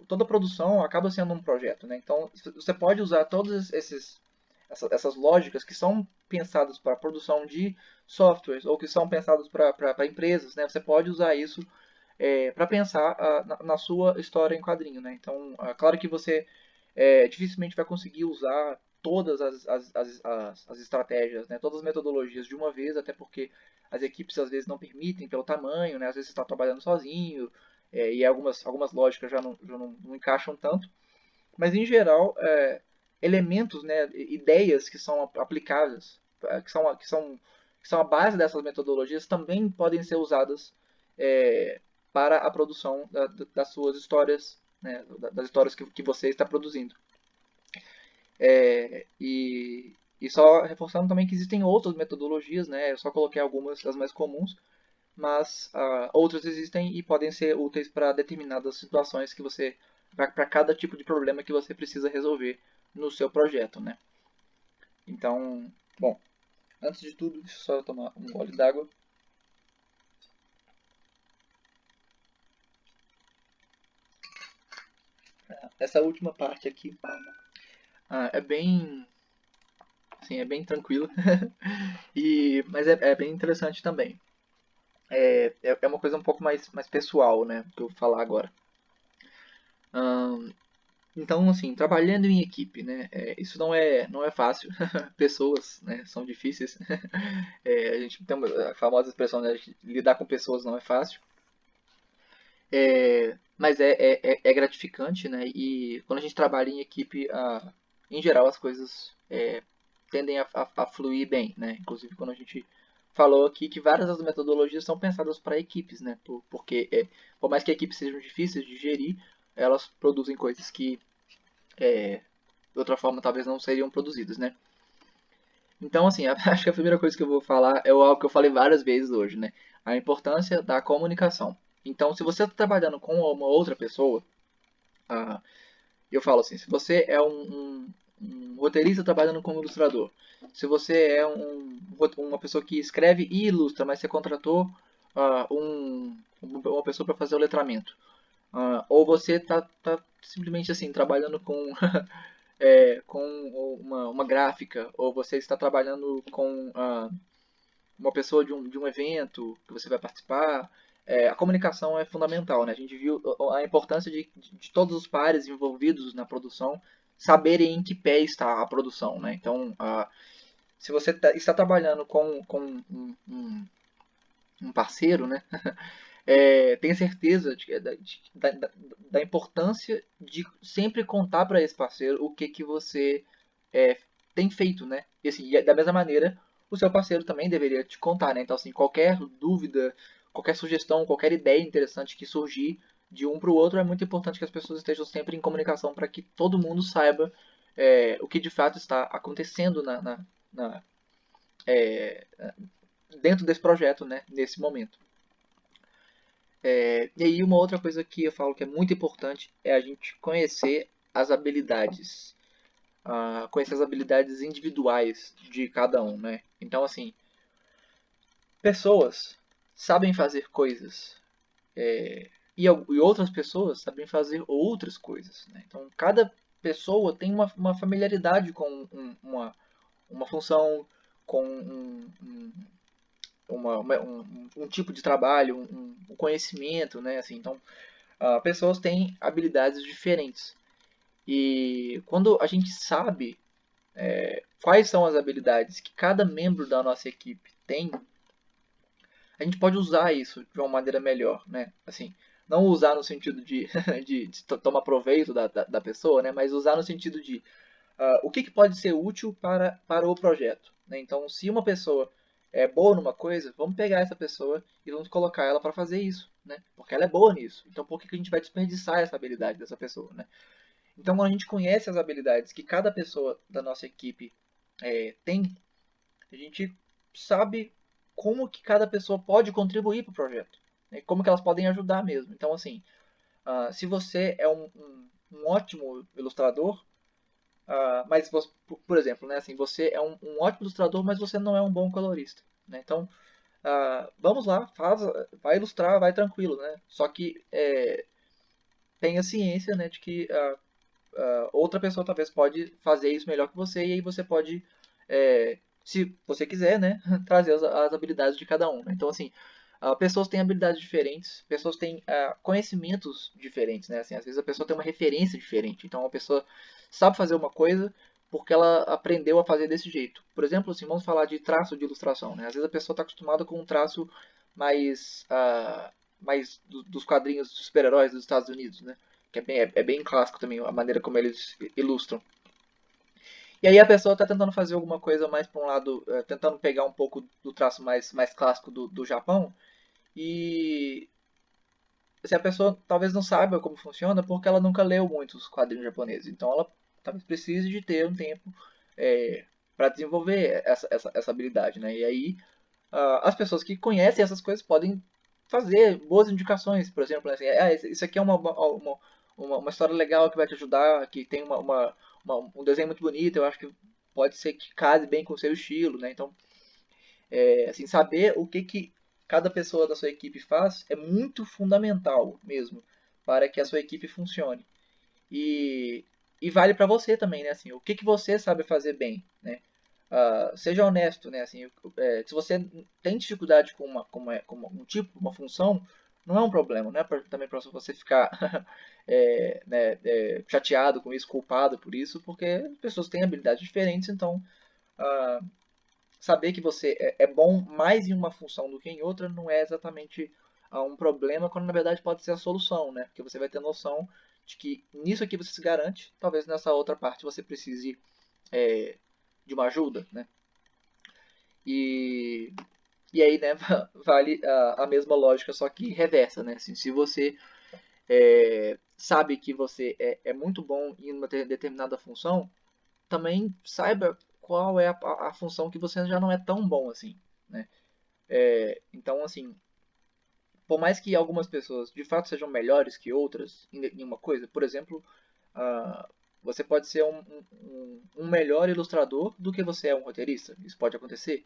Toda produção acaba sendo um projeto, né? Então você pode usar todas essas lógicas que são pensadas para a produção de softwares ou que são pensadas para empresas, né? Você pode usar isso para pensar na sua história em quadrinho, né? Então, claro que você dificilmente vai conseguir usar todas as estratégias, né? Todas as metodologias de uma vez, até porque as equipes às vezes não permitem pelo tamanho, né? Às vezes você está trabalhando sozinho, e algumas lógicas já não encaixam tanto. Mas, em geral, elementos, né, ideias que são aplicáveis, que são a base dessas metodologias, também podem ser usadas para a produção das suas histórias, né, das histórias que você está produzindo. E só reforçando também que existem outras metodologias, né, eu só coloquei algumas das mais comuns, mas outras existem e podem ser úteis para determinadas situações para cada tipo de problema que você precisa resolver no seu projeto, né? Então, bom, antes de tudo, deixa eu só tomar um gole d'água. Essa última parte aqui é bem, assim, é bem tranquila, mas é bem interessante também. É uma coisa um pouco mais pessoal, né, que eu vou falar agora. Então, assim, trabalhando em equipe, né? Isso não é fácil. Pessoas, né, são difíceis. A gente tem a famosa expressão, né, de lidar com pessoas não é fácil. Mas é gratificante, né? E quando a gente trabalha em equipe, em geral as coisas tendem a fluir bem, né? Inclusive quando a gente falou aqui que várias das metodologias são pensadas para equipes, né? Porque por mais que equipes sejam difíceis de gerir, elas produzem coisas que de outra forma talvez não seriam produzidas, né? Então, assim, acho que a primeira coisa que eu vou falar é algo que eu falei várias vezes hoje, né? A importância da comunicação. Então, se você está trabalhando com uma outra pessoa, ah, eu falo assim, se você é um roteirista trabalhando como ilustrador, se você é uma pessoa que escreve e ilustra, mas você contratou uma pessoa para fazer o letramento, ou você está simplesmente assim, trabalhando com uma gráfica, ou você está trabalhando com uma pessoa de um evento que você vai participar, a comunicação é fundamental, né? A gente viu a importância de todos os pares envolvidos na produção saberem em que pé está a produção, né? Então, se você está trabalhando com um parceiro, né? Tenha certeza da importância de sempre contar para esse parceiro o que você tem feito, né? E assim, da mesma maneira, o seu parceiro também deveria te contar, né? Então, assim, qualquer dúvida, qualquer sugestão, qualquer ideia interessante que surgir de um para o outro, é muito importante que as pessoas estejam sempre em comunicação para que todo mundo saiba o que de fato está acontecendo na, é, dentro desse projeto, né? Nesse momento. E aí uma outra coisa que eu falo que é muito importante é a gente conhecer as habilidades. conhecer as habilidades individuais de cada um, né? Então, assim, pessoas sabem fazer coisas e outras pessoas sabem fazer outras coisas, né? Então, cada pessoa tem uma familiaridade com uma função, com um tipo de trabalho, um conhecimento, né? Assim, então, pessoas têm habilidades diferentes. E quando a gente sabe quais são as habilidades que cada membro da nossa equipe tem, a gente pode usar isso de uma maneira melhor, né? Assim, não usar no sentido de, de tomar proveito da pessoa, né? Mas usar no sentido de o que pode ser útil para o projeto, né? Então, se uma pessoa é boa numa coisa, vamos pegar essa pessoa e vamos colocar ela para fazer isso, né? Porque ela é boa nisso. Então, por que a gente vai desperdiçar essa habilidade dessa pessoa, né? Então, quando a gente conhece as habilidades que cada pessoa da nossa equipe tem, a gente sabe como que cada pessoa pode contribuir para o projeto, né? Como que elas podem ajudar mesmo. Então, assim, se você é um ótimo ilustrador, mas, por exemplo, né, assim, você é um ótimo ilustrador, mas você não é um bom colorista, né? Então, vamos lá, vai ilustrar, vai tranquilo, né? Só que tenha ciência, né, de que outra pessoa talvez pode fazer isso melhor que você e aí você pode, se você quiser, né, trazer as habilidades de cada um, né? Então, assim, pessoas têm habilidades diferentes, pessoas têm conhecimentos diferentes, né? Assim, às vezes a pessoa tem uma referência diferente. Então, a pessoa sabe fazer uma coisa porque ela aprendeu a fazer desse jeito. Por exemplo, assim, vamos falar de traço de ilustração, né? Às vezes a pessoa está acostumada com um traço mais, dos quadrinhos dos super-heróis dos Estados Unidos, né? Que é bem clássico também a maneira como eles ilustram. E aí a pessoa está tentando fazer alguma coisa mais para um lado, tentando pegar um pouco do traço mais clássico do Japão, e se a pessoa talvez não saiba como funciona porque ela nunca leu muitos quadrinhos japoneses. Então ela talvez precise de ter um tempo para desenvolver essa habilidade, né? E aí as pessoas que conhecem essas coisas podem fazer boas indicações, por exemplo, assim, isso aqui é uma história legal que vai te ajudar, que tem um desenho muito bonito, eu acho que pode ser que case bem com o seu estilo, né? Então, assim, saber o que cada pessoa da sua equipe faz é muito fundamental mesmo para que a sua equipe funcione. E, e vale para você também, né? Assim, o que você sabe fazer bem, né? Seja honesto, né? Assim, se você tem dificuldade com um tipo, uma função, não é um problema, não é também para você ficar né, chateado com isso, culpado por isso, porque as pessoas têm habilidades diferentes, então saber que você é bom mais em uma função do que em outra não é exatamente um problema, quando na verdade pode ser a solução, né? Porque você vai ter noção de que nisso aqui você se garante, talvez nessa outra parte você precise de uma ajuda, né? E, e aí, né, vale a mesma lógica, só que reversa, né? Assim, se você sabe que você é muito bom em uma determinada função, também saiba qual é a função que você já não é tão bom assim, né? Então, assim, por mais que algumas pessoas de fato sejam melhores que outras em uma coisa, por exemplo, ah, você pode ser um melhor ilustrador do que você é um roteirista. Isso pode acontecer.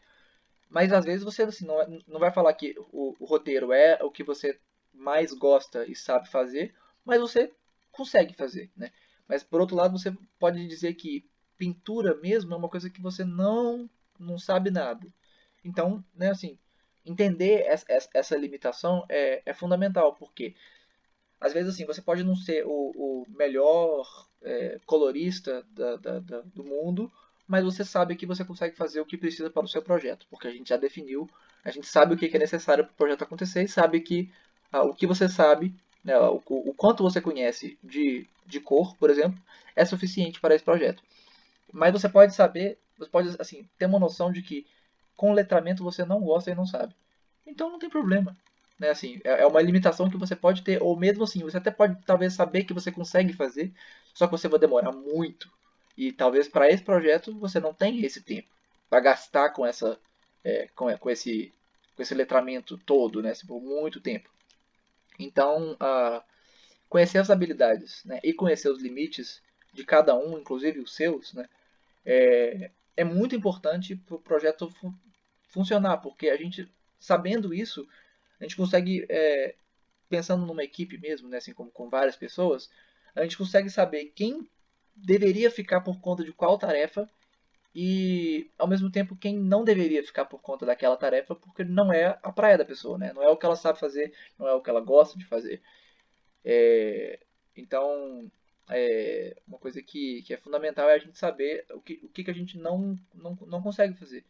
Mas às vezes você assim, não vai falar que o roteiro é o que você mais gosta e sabe fazer, mas você consegue fazer, né? Mas por outro lado, você pode dizer que pintura mesmo é uma coisa que você não sabe nada. Então, né, assim, entender essa limitação é fundamental, porque às vezes assim, você pode não ser o melhor colorista do mundo, mas você sabe que você consegue fazer o que precisa para o seu projeto, porque a gente já definiu, a gente sabe o que é necessário para o projeto acontecer e sabe que o que você sabe, né, o quanto você conhece de cor, por exemplo, é suficiente para esse projeto. Mas você pode assim, ter uma noção de que com letramento você não gosta e não sabe. Então não tem problema. Né? Assim, é uma limitação que você pode ter, ou mesmo assim, você até pode talvez saber que você consegue fazer, só que você vai demorar muito. E talvez para esse projeto você não tenha esse tempo para gastar com esse letramento todo, né? Por muito tempo. Então, conhecer as habilidades, né, e conhecer os limites de cada um, inclusive os seus, né, é muito importante para o projeto funcionar, porque a gente, sabendo isso, a gente consegue, pensando numa equipe mesmo, né, assim como com várias pessoas, a gente consegue saber quem deveria ficar por conta de qual tarefa e, ao mesmo tempo, quem não deveria ficar por conta daquela tarefa, porque não é a praia da pessoa, né? Não é o que ela sabe fazer, não é o que ela gosta de fazer. Então, uma coisa que é fundamental é a gente saber o que a gente não consegue fazer.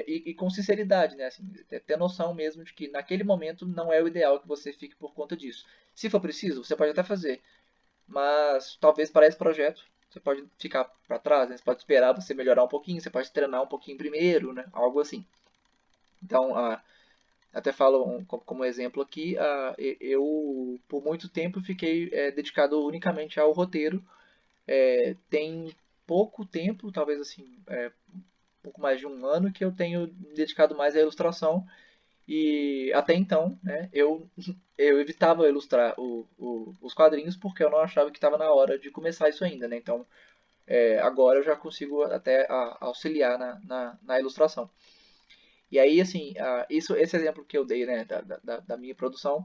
E com sinceridade, né? Assim, ter noção mesmo de que naquele momento não é o ideal que você fique por conta disso. Se for preciso, você pode até fazer, mas talvez para esse projeto você pode ficar para trás, né? Você pode esperar você melhorar um pouquinho, você pode treinar um pouquinho primeiro, né? Algo assim. Então, até falo como exemplo aqui, eu por muito tempo fiquei dedicado unicamente ao roteiro. Tem pouco tempo, talvez assim, um pouco mais de um ano, que eu tenho me dedicado mais à ilustração. E até então, né, eu evitava ilustrar os quadrinhos porque eu não achava que estava na hora de começar isso ainda, né? Então, agora eu já consigo até auxiliar na ilustração. E aí, assim, esse exemplo que eu dei, né, da minha produção,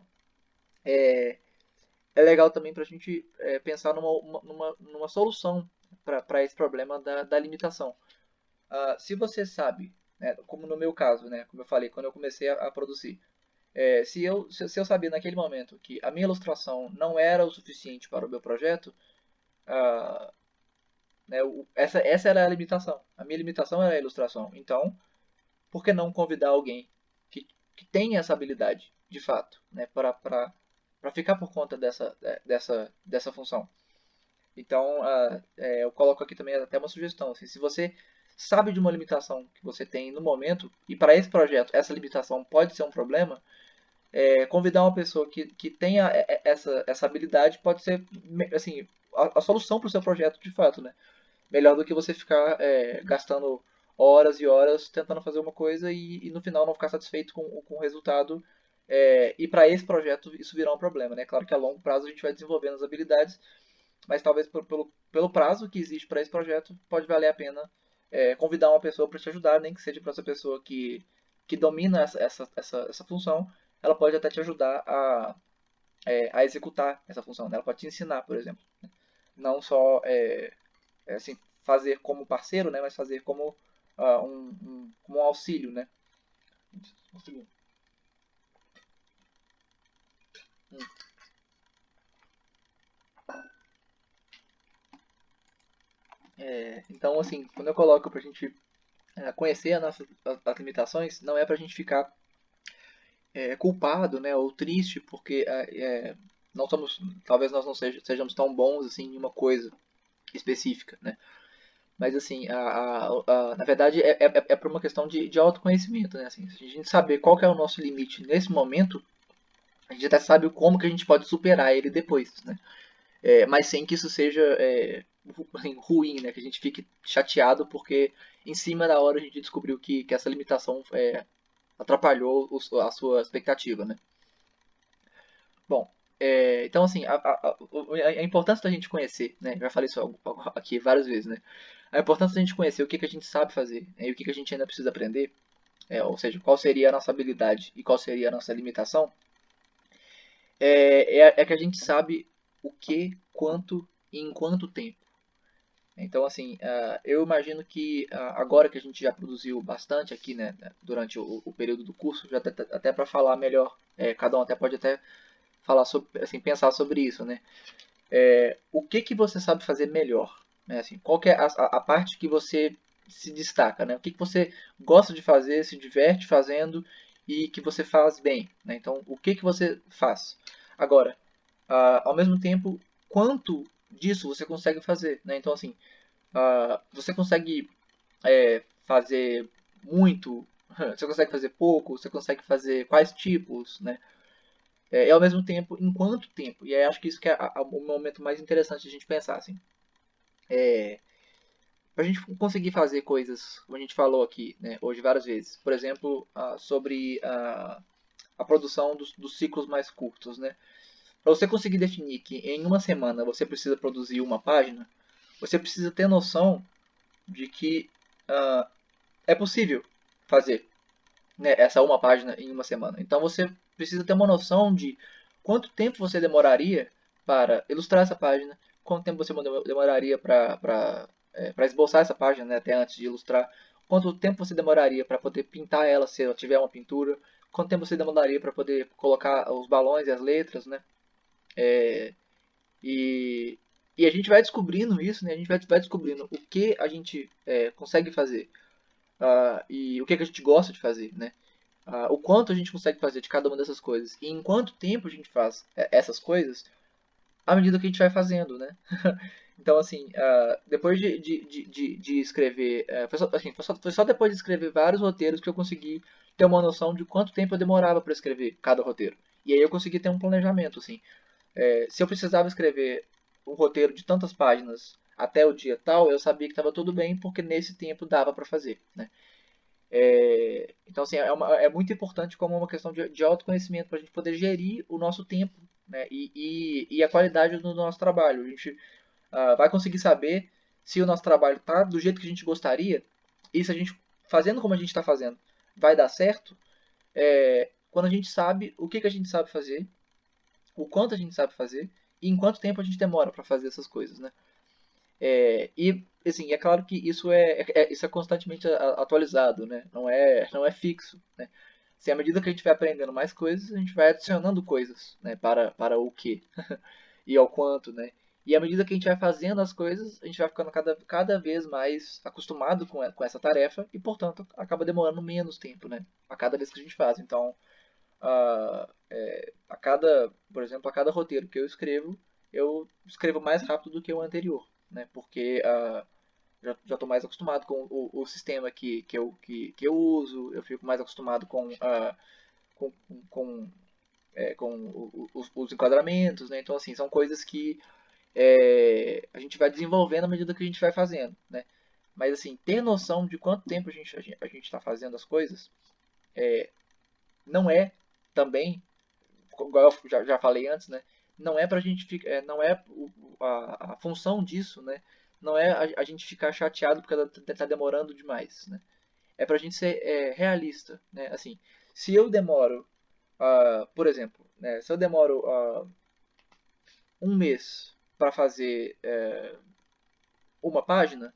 é legal também para a gente pensar numa solução para esse problema da limitação. Se você sabe, né, como no meu caso, né, como eu falei, quando eu comecei a produzir, se eu sabia naquele momento que a minha ilustração não era o suficiente para o meu projeto, ah, né, essa era a limitação. A minha limitação era a ilustração. Então, por que não convidar alguém que tem essa habilidade, de fato, né, para ficar por conta dessa função? Então, eu coloco aqui também até uma sugestão. Assim, se você sabe de uma limitação que você tem no momento, e para esse projeto essa limitação pode ser um problema, convidar uma pessoa que tenha essa habilidade pode ser assim, a solução para o seu projeto de fato, né? Melhor do que você ficar gastando horas e horas tentando fazer uma coisa e no final não ficar satisfeito com o resultado. E para esse projeto isso virar um problema, né? Claro que a longo prazo a gente vai desenvolvendo as habilidades, mas talvez pelo prazo que existe para esse projeto, pode valer a pena convidar uma pessoa para te ajudar, nem que seja para essa pessoa que domina essa função, ela pode até te ajudar a executar essa função, né? Ela pode te ensinar, por exemplo. Não só assim, fazer como parceiro, né? Mas fazer como como um auxílio, né? Um segundo. Então, assim, quando eu coloco para a gente conhecer as limitações, não é para a gente ficar culpado, né, ou triste, porque não somos, talvez nós não sejamos tão bons assim em uma coisa específica, né? Mas assim, na verdade é por uma questão de autoconhecimento, né? Assim, se a gente saber qual que é o nosso limite nesse momento, a gente até sabe como que a gente pode superar ele depois, né? Mas sem que isso seja assim, ruim, né? Que a gente fique chateado porque em cima da hora a gente descobriu que essa limitação atrapalhou a sua expectativa, né? Bom, então assim, a importância da gente conhecer, né? Eu já falei isso aqui várias vezes, né? A importância da gente conhecer o que a gente sabe fazer, né, e o que a gente ainda precisa aprender, ou seja, qual seria a nossa habilidade e qual seria a nossa limitação, é que a gente sabe o que, quanto e em quanto tempo. Então, assim, eu imagino que agora que a gente já produziu bastante aqui, né, durante o período do curso, já até para falar melhor, cada um até pode até falar sobre, assim, pensar sobre isso, né? O que você sabe fazer melhor, né? Assim, qual que é a parte que você se destaca, né? O que você gosta de fazer, se diverte fazendo e que você faz bem, né? Então, o que você faz? Agora, ao mesmo tempo, quanto disso você consegue fazer, né? Então, assim, você consegue fazer muito, você consegue fazer pouco, você consegue fazer quais tipos, né? E ao mesmo tempo, em quanto tempo? E aí acho que isso que é o momento mais interessante de a gente pensar, assim. Para a gente conseguir fazer coisas, como a gente falou aqui, né, hoje várias vezes. Por exemplo, sobre a produção dos ciclos mais curtos, né? para você conseguir definir que em uma semana você precisa produzir uma página, você precisa ter noção de que é possível fazer, né, essa uma página em uma semana. Então você precisa ter uma noção de quanto tempo você demoraria para ilustrar essa página, quanto tempo você demoraria para esboçar essa página, né, até antes de ilustrar, quanto tempo você demoraria para poder pintar ela se ela tiver uma pintura, quanto tempo você demoraria para poder colocar os balões e as letras, né? É, e, e a gente vai descobrindo isso, né? A gente vai descobrindo o que a gente consegue fazer e o que a gente gosta de fazer, né? O quanto a gente consegue fazer de cada uma dessas coisas e em quanto tempo a gente faz essas coisas à medida que a gente vai fazendo, né? Então, assim, depois de escrever, foi só depois de escrever vários roteiros que eu consegui ter uma noção de quanto tempo eu demorava para escrever cada roteiro. E aí eu consegui ter um planejamento, assim. Se eu precisava escrever um roteiro de tantas páginas até o dia tal, eu sabia que estava tudo bem, porque nesse tempo dava para fazer, né? Então, assim, é muito importante como uma questão de autoconhecimento para a gente poder gerir o nosso tempo, né? E a qualidade do nosso trabalho. A gente vai conseguir saber se o nosso trabalho está do jeito que a gente gostaria e se a gente, fazendo como a gente está fazendo, vai dar certo, quando a gente sabe o que a gente sabe fazer, o quanto a gente sabe fazer e em quanto tempo a gente demora para fazer essas coisas, né? E assim, é claro que isso é constantemente atualizado, né? Não é fixo, né? Assim, à medida que a gente vai aprendendo mais coisas, a gente vai adicionando coisas, né? Para o que e ao quanto, né? E à medida que a gente vai fazendo as coisas, a gente vai ficando cada vez mais acostumado com essa tarefa e, portanto, acaba demorando menos tempo, né? A cada vez que a gente faz. Então, por exemplo, a cada roteiro que eu escrevo mais rápido do que o anterior, né? Porque já estou mais acostumado com o sistema que eu uso, eu fico mais acostumado com, com, com os enquadramentos, né? Então, assim, são coisas que a gente vai desenvolvendo à medida que a gente vai fazendo, né? Mas, assim, ter noção de quanto tempo a gente está fazendo as coisas não é também, igual eu já falei antes, né? Não é pra gente ficar, não é a função disso, né? Não é a gente ficar chateado porque tá demorando demais, né? É pra gente ser realista, né? Assim, se eu demoro, por exemplo, né? Se eu demoro um mês para fazer uma página,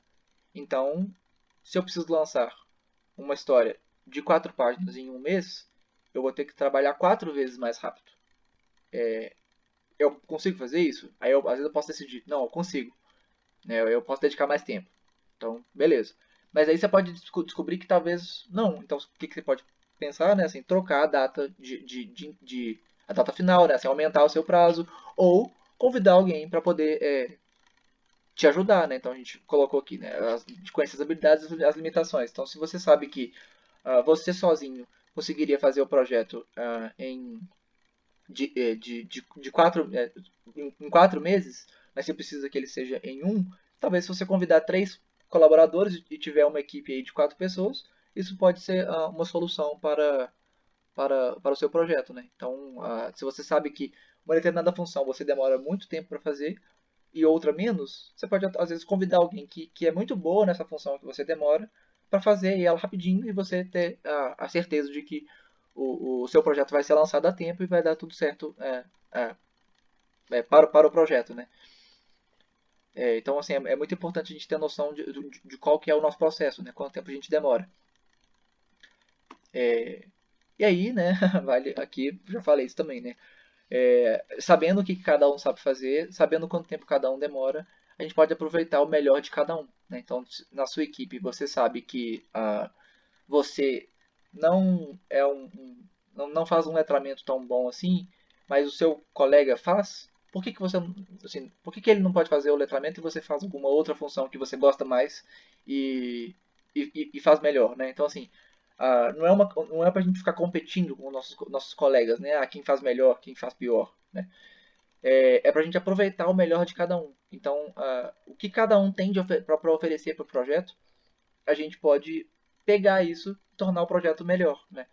então, se eu preciso lançar uma história de 4 páginas em um mês, eu vou ter que trabalhar 4 vezes mais rápido. Eu consigo fazer isso? Aí às vezes eu posso decidir, não, eu consigo, né? Eu posso dedicar mais tempo. Então, beleza. Mas aí você pode descobrir que talvez não. Então, o que você pode pensar, né? Assim, trocar a data a data final, né? Assim, aumentar o seu prazo ou convidar alguém para poder te ajudar, né? Então a gente colocou aqui, né? A gente conhece as habilidades e as limitações. Então, se você sabe que você sozinho conseguiria fazer o projeto de 4 meses, mas você precisa que ele seja em um, talvez se você convidar 3 colaboradores e tiver uma equipe aí de 4 pessoas, isso pode ser uma solução para o seu projeto, né? Então, se você sabe que uma determinada função você demora muito tempo para fazer e outra menos, você pode às vezes convidar alguém que é muito boa nessa função que você demora para fazer ela rapidinho e você ter a certeza de que o seu projeto vai ser lançado a tempo e vai dar tudo certo é, para o projeto, né? Então, assim, é muito importante a gente ter noção de qual que é o nosso processo, né? Quanto tempo a gente demora. E aí, né, vale aqui, já falei isso também, né? Sabendo o que cada um sabe fazer, sabendo quanto tempo cada um demora, a gente pode aproveitar o melhor de cada um, né? Então, na sua equipe, você sabe que você não é não faz um letramento tão bom assim, mas o seu colega faz, por que que você assim, por que que ele não pode fazer o letramento e você faz alguma outra função que você gosta mais e, e faz melhor, né? Então assim, não é pra gente ficar competindo com nossos colegas, né? Quem faz melhor, quem faz pior, né? Pra gente aproveitar o melhor de cada um. Então, o que cada um tem para oferecer para o projeto, a gente pode pegar isso e tornar o projeto melhor, né?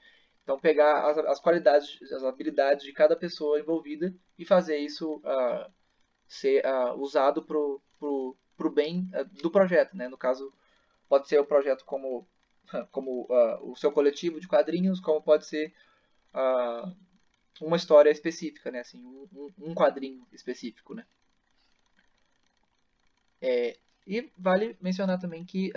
Então, pegar as qualidades, as habilidades de cada pessoa envolvida e fazer isso ser usado pro bem do projeto, né? No caso, pode ser o projeto como o seu coletivo de quadrinhos, como pode ser uh, uma história específica, né? Assim, um quadrinho específico, né? E vale mencionar também que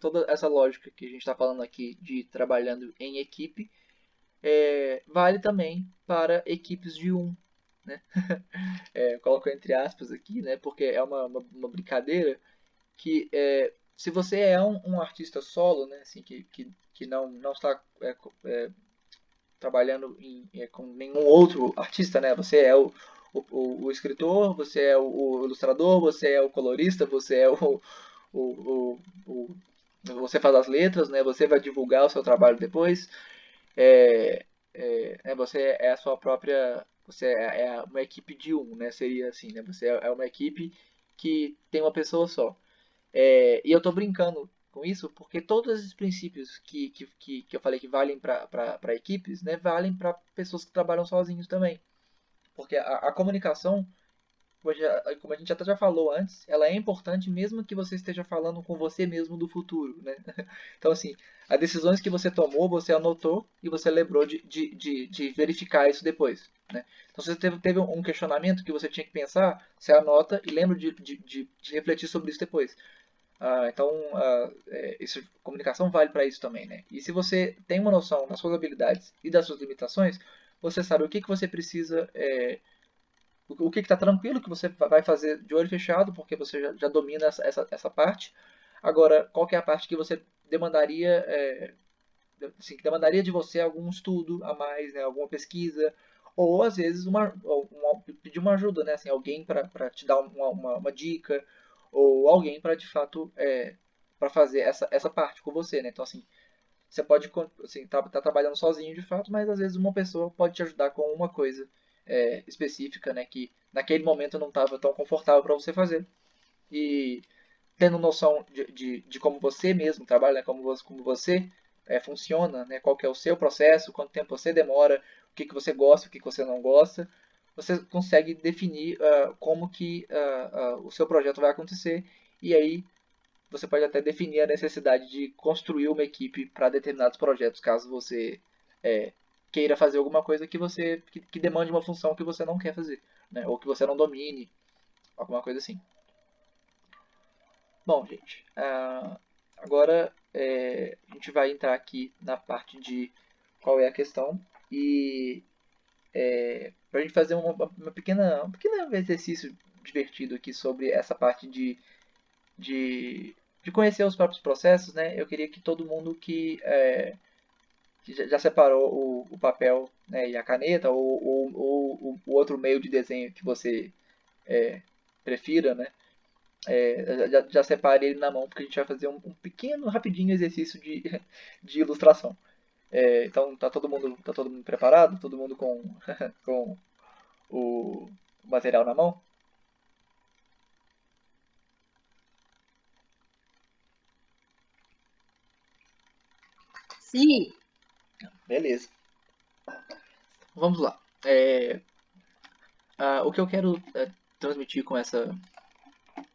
toda essa lógica que a gente está falando aqui de trabalhando em equipe vale também para equipes de um, né? Coloco entre aspas aqui, né? Porque é uma brincadeira que se você é um artista solo, né? Assim, que não está trabalhando com nenhum outro artista, né? Você é o escritor, você é o ilustrador, você é o colorista, você é o, o você faz as letras, né? Você vai divulgar o seu trabalho depois. Você é a sua própria, você é uma equipe de um, né? Seria assim, né? Você é uma equipe que tem uma pessoa só. E eu estou brincando com isso porque todos esses princípios que eu falei que valem para equipes, né, valem para pessoas que trabalham sozinhos também. Porque a comunicação, como a gente até já falou antes, ela é importante mesmo que você esteja falando com você mesmo do futuro, né? Então, assim, as decisões que você tomou, você anotou e você lembrou de verificar isso depois, né? Então, se você teve um questionamento que você tinha que pensar, você anota e lembra de refletir sobre isso depois. Então, comunicação vale para isso também, né? E se você tem uma noção das suas habilidades e das suas limitações, você sabe o que você precisa, o que está tranquilo que você vai fazer de olho fechado, porque você já domina essa parte. Agora, qual que é a parte que você demandaria, assim, que demandaria de você algum estudo a mais, né? Alguma pesquisa, ou às vezes pedir uma ajuda, né? Assim, alguém para te dar uma dica, ou alguém para de fato para fazer essa parte com você, né? Então, assim, você pode assim, tá trabalhando sozinho de fato, mas às vezes uma pessoa pode te ajudar com uma coisa específica, né? Que naquele momento não estava tão confortável para você fazer. E tendo noção de como você mesmo trabalha, né? Como você funciona, né? Qual que é o seu processo, quanto tempo você demora, o que você gosta, o que você não gosta, você consegue definir como que o seu projeto vai acontecer e aí você pode até definir a necessidade de construir uma equipe para determinados projetos, caso você queira fazer alguma coisa que demande uma função que você não quer fazer, né? Ou que você não domine, alguma coisa assim. Bom, gente, agora a gente vai entrar aqui na parte de qual é a questão e para a gente fazer um pequeno exercício divertido aqui sobre essa parte de, de conhecer os próprios processos, né? Eu queria que todo mundo que já separou o papel, né, e a caneta ou o outro meio de desenho que você prefira, né? Já separe ele na mão, porque a gente vai fazer um pequeno, rapidinho exercício de ilustração. Então, tá todo mundo preparado? Todo mundo com, com o material na mão? Sim. Beleza. Vamos lá. O que eu quero transmitir com esse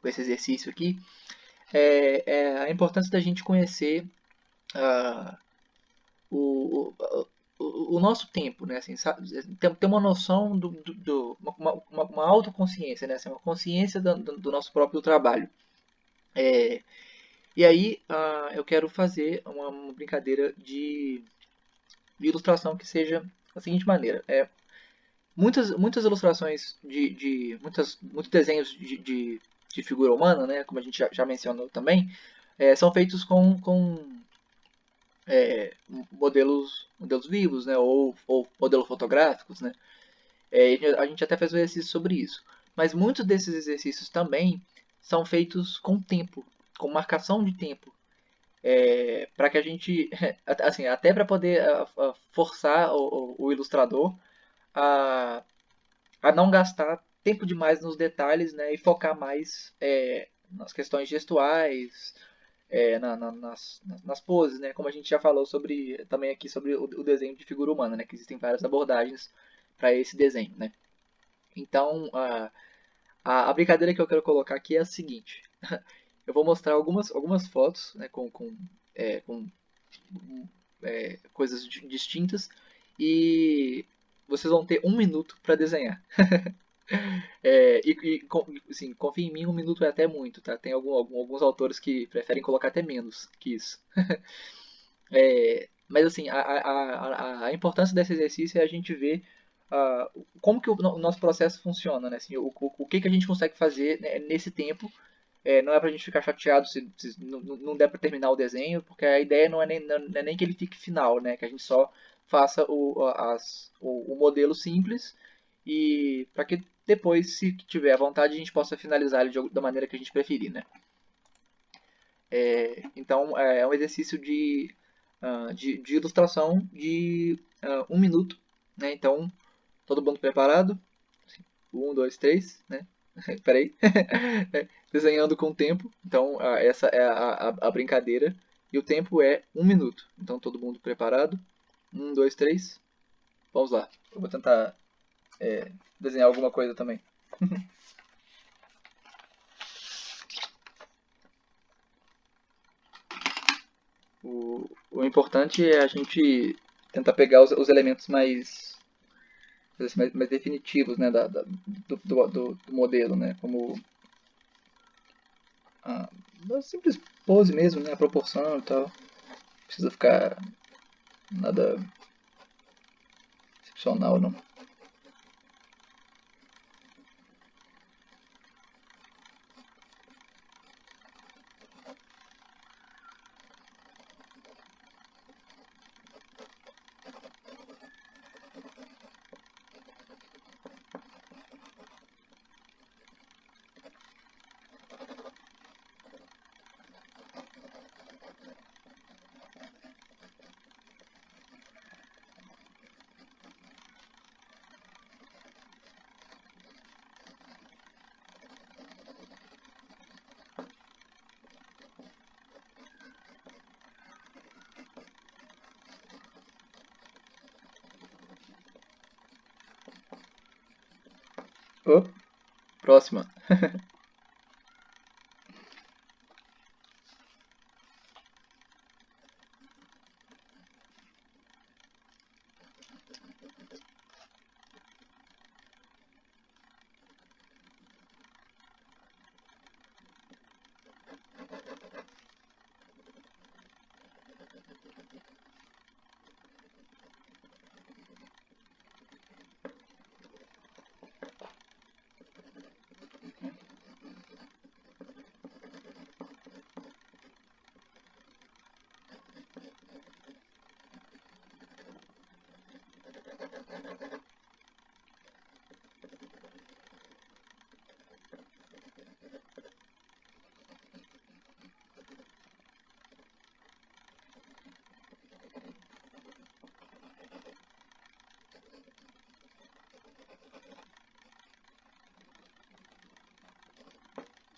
exercício aqui é a importância da gente conhecer ah, o, o nosso tempo, né? Assim, sabe? Ter uma noção uma autoconsciência, né? Assim, uma consciência do nosso próprio trabalho. E aí eu quero fazer uma brincadeira de ilustração que seja da seguinte maneira. Muitas ilustrações muitos desenhos de figura humana, né? Como a gente já mencionou também, são feitos com modelos vivos, né? Ou modelos fotográficos, né? A gente até fez um exercício sobre isso. Mas muitos desses exercícios também são feitos com tempo, com marcação de tempo. Para que a gente, assim, até para poder forçar o ilustrador a, a não gastar tempo demais nos detalhes, né, e focar mais nas questões gestuais, nas poses, né? Como a gente já falou sobre também aqui sobre o desenho de figura humana, né? Que existem várias abordagens para esse desenho, né? Então, a brincadeira que eu quero colocar aqui é a seguinte: eu vou mostrar algumas fotos, né? Com coisas distintas e vocês vão ter 1 minuto para desenhar. Assim, confia em mim, 1 minuto é até muito, tá? Tem alguns autores que preferem colocar até menos que isso. Mas assim, a importância desse exercício é a gente ver como que o nosso processo funciona, né? Assim, o que a gente consegue fazer, né, nesse tempo. Não é pra gente ficar chateado se não der pra terminar o desenho, porque a ideia não é nem que ele fique final, né? Que a gente só faça o modelo simples e para que depois, se tiver à vontade, a gente possa finalizar ele da maneira que a gente preferir, né? Então, é um exercício de ilustração de 1 minuto, né? Então, todo mundo preparado? 1, 2, 3, né? Peraí. Desenhando com o tempo. Então, essa é a brincadeira. E o tempo é 1 minuto. Então, todo mundo preparado? 1, 2, 3. Vamos lá. Eu vou tentar desenhar alguma coisa também. O importante é a gente tentar pegar os elementos mais definitivos, né, do modelo, né, como uma simples pose mesmo, né, a proporção e tal. Não precisa ficar nada excepcional, não. Oh, próxima.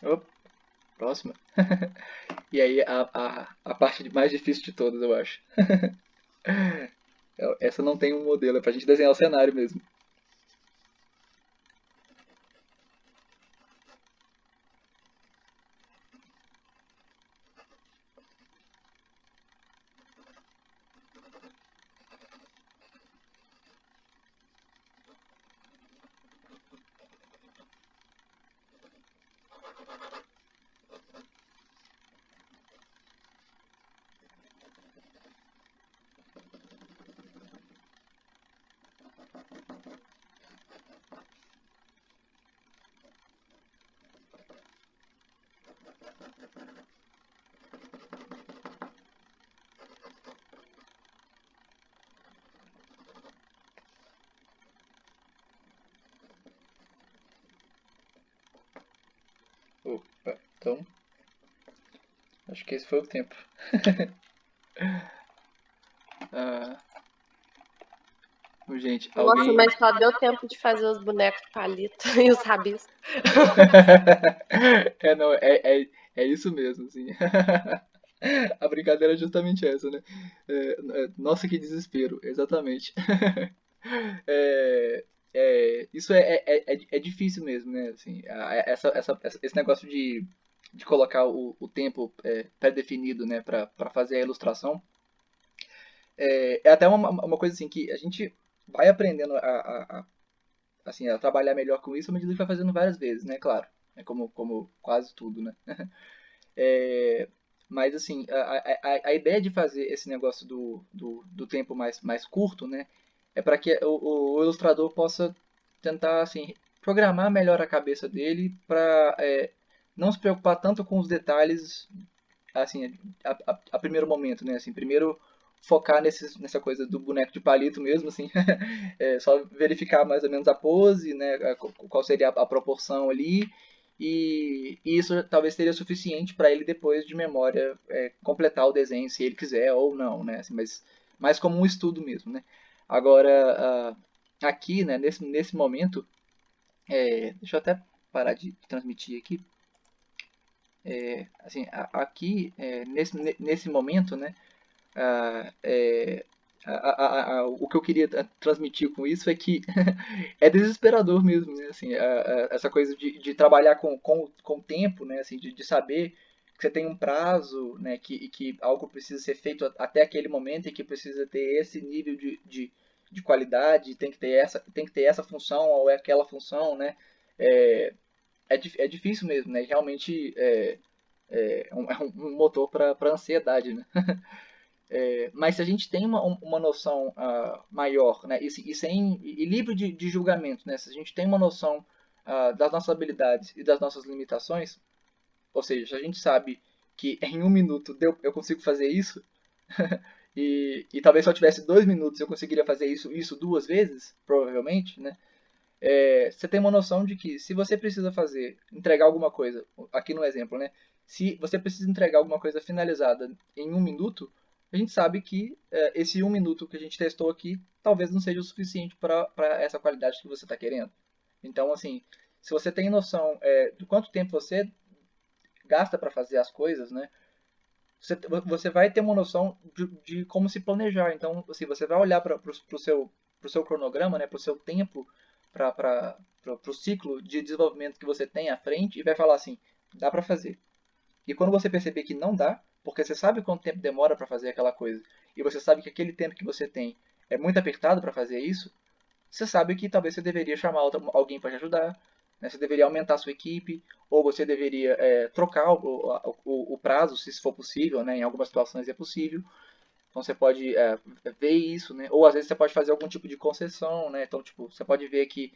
Oh, próxima. E aí a parte mais difícil de todas, eu acho. Essa não tem um modelo, é pra gente desenhar o cenário mesmo. Opa, então, acho que esse foi o tempo. Ah, gente, Nossa, alguém. mas só deu tempo de fazer os bonecos de palito e os rabiscos. Não, é isso mesmo, assim. A brincadeira é justamente essa, né? Nossa, que desespero, exatamente. É, isso é difícil mesmo, né? Assim, esse negócio de colocar o tempo pré-definido, né, para fazer a ilustração, é até uma coisa assim que a gente vai aprendendo assim, a trabalhar melhor com isso à medida que vai fazendo várias vezes, né? Claro, é como quase tudo, né? É, mas assim, a ideia de fazer esse negócio do tempo mais curto, né, é para que o ilustrador possa tentar assim programar melhor a cabeça dele para não se preocupar tanto com os detalhes assim a primeiro momento, né? Assim, primeiro focar nessa coisa do boneco de palito mesmo, assim, só verificar mais ou menos a pose, né? Qual seria a proporção ali. E isso talvez seria suficiente para ele depois de memória completar o desenho se ele quiser ou não, né? Assim, mas mais como um estudo mesmo, né? Agora aqui, né? Nesse momento, deixa eu até parar de transmitir aqui. Assim, aqui nesse momento, né? Ah, é, o que eu queria transmitir com isso é que é desesperador mesmo, né? Assim, essa coisa de trabalhar com o tempo, né? Assim, de saber que você tem um prazo, né? Que algo precisa ser feito até aquele momento e que precisa ter esse nível de qualidade, tem que ter essa função ou aquela função, né? É, é difícil mesmo, né? Realmente é um motor para ansiedade, né? Mas se a gente tem uma noção maior, né, e livre de julgamento, né, se a gente tem uma noção das nossas habilidades e das nossas limitações, ou seja, se a gente sabe que em 1 minuto eu consigo fazer isso, e talvez se eu tivesse 2 minutos eu conseguiria fazer isso 2 vezes, provavelmente, né, você tem uma noção de que se você precisa entregar alguma coisa, aqui no exemplo, né? Se você precisa entregar alguma coisa finalizada em 1 minuto, a gente sabe que esse 1 minuto que a gente testou aqui talvez não seja o suficiente para essa qualidade que você está querendo. Então, assim, se você tem noção do quanto tempo você gasta para fazer as coisas, né? Você vai ter uma noção de como se planejar. Então, assim, você vai olhar para o seu cronograma, né, para o seu tempo, para o ciclo de desenvolvimento que você tem à frente e vai falar assim, dá para fazer. E quando você perceber que não dá, porque você sabe quanto tempo demora para fazer aquela coisa, e você sabe que aquele tempo que você tem é muito apertado para fazer isso, você sabe que talvez você deveria chamar alguém para te ajudar, né? Você deveria aumentar a sua equipe, ou você deveria trocar o prazo, se isso for possível, né? Em algumas situações é possível. Então você pode ver isso, né? Ou às vezes você pode fazer algum tipo de concessão, né? Então, tipo, você pode ver que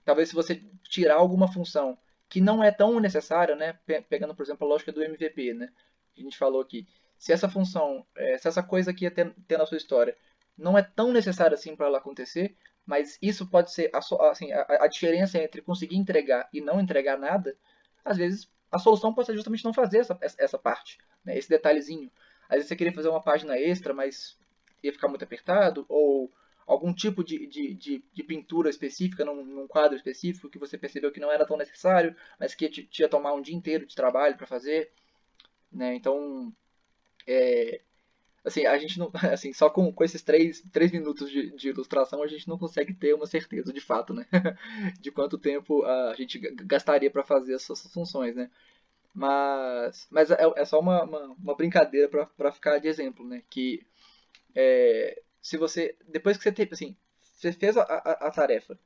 talvez se você tirar alguma função que não é tão necessária, né? Pegando, por exemplo, a lógica do MVP, né? A gente falou aqui. Se essa função, se essa coisa que ia ter na sua história não é tão necessária assim para ela acontecer, mas isso pode ser assim, a diferença entre conseguir entregar e não entregar nada, às vezes a solução pode ser justamente não fazer essa parte, né? Esse detalhezinho. Às vezes você queria fazer uma página extra, mas ia ficar muito apertado, ou algum tipo de pintura específica num quadro específico que você percebeu que não era tão necessário, mas que ia tomar um dia inteiro de trabalho para fazer, né? Então, assim, a gente não, assim, só com esses 3 minutos de ilustração a gente não consegue ter uma certeza de fato, né? De quanto tempo a gente gastaria para fazer essas funções, né? Mas é só uma brincadeira para ficar de exemplo, né? Que se você, depois que você teve, assim, você fez a tarefa,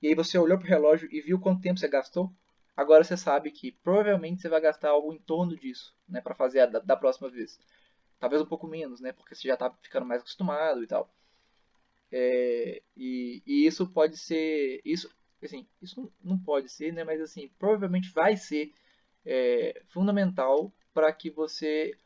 e aí você olhou pro relógio e viu quanto tempo você gastou, agora você sabe que provavelmente você vai gastar algo em torno disso, né, para fazer da próxima vez. Talvez um pouco menos, né, porque você já tá ficando mais acostumado e tal. E isso pode ser, isso, assim, isso não pode ser, né, mas assim, provavelmente vai ser fundamental para que você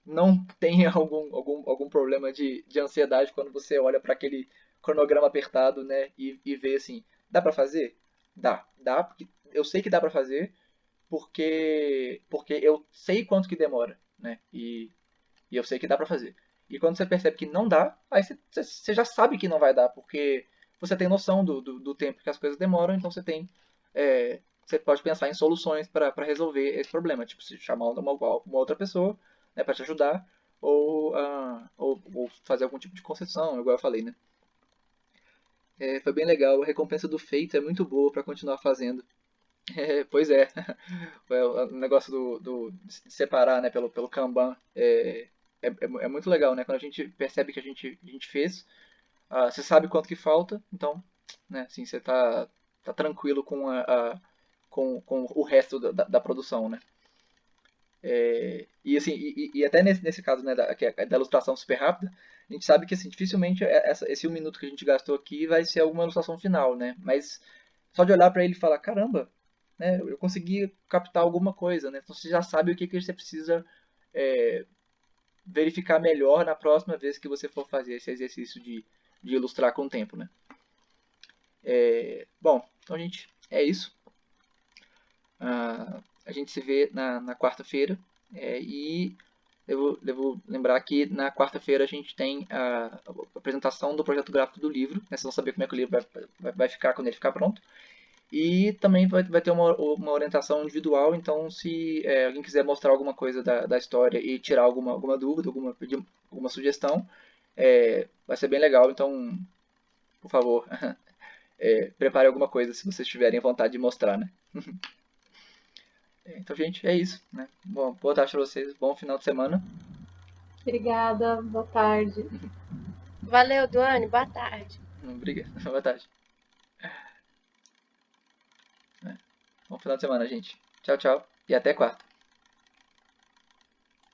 não tenha algum problema de ansiedade quando você olha para aquele cronograma apertado, né, e vê assim, dá para fazer? Dá, porque eu sei que dá para fazer, porque eu sei quanto que demora, né, e eu sei que dá para fazer. E quando você percebe que não dá, aí você já sabe que não vai dar, porque você tem noção do tempo que as coisas demoram, então você pode pensar em soluções para resolver esse problema, tipo, se chamar uma outra pessoa né, para te ajudar, ou fazer algum tipo de concessão, igual eu falei, né. Foi bem legal, a recompensa do feito é muito boa para continuar fazendo. Pois é. O negócio de separar, né, pelo Kanban é muito legal, né? Quando a gente percebe que a gente fez, você sabe quanto que falta, então, né, assim, você tá tranquilo com o resto da produção, né? E assim, e até nesse caso, né, da ilustração super rápida, a gente sabe que assim, dificilmente esse 1 minuto que a gente gastou aqui vai ser alguma ilustração final, né? Mas só de olhar para ele e falar, caramba, né, eu consegui captar alguma coisa, né? Então você já sabe o que você precisa é, verificar melhor na próxima vez que você for fazer esse exercício de ilustrar com o tempo, né? Bom, então gente, é isso. A gente se vê na quarta-feira e devo lembrar que na quarta-feira a gente tem a apresentação do projeto gráfico do livro, né? Vocês vão saber como é que o livro vai ficar quando ele ficar pronto. E também vai ter uma orientação individual, então se alguém quiser mostrar alguma coisa da história e tirar alguma dúvida, pedir alguma sugestão, vai ser bem legal. Então, por favor, prepare alguma coisa se vocês tiverem vontade de mostrar, né? Então, gente, é isso, né? Bom, boa tarde para vocês, bom final de semana. Obrigada, boa tarde. Valeu, Duane, boa tarde. Obrigado, boa tarde. Bom final de semana, gente. Tchau, tchau e até quarta.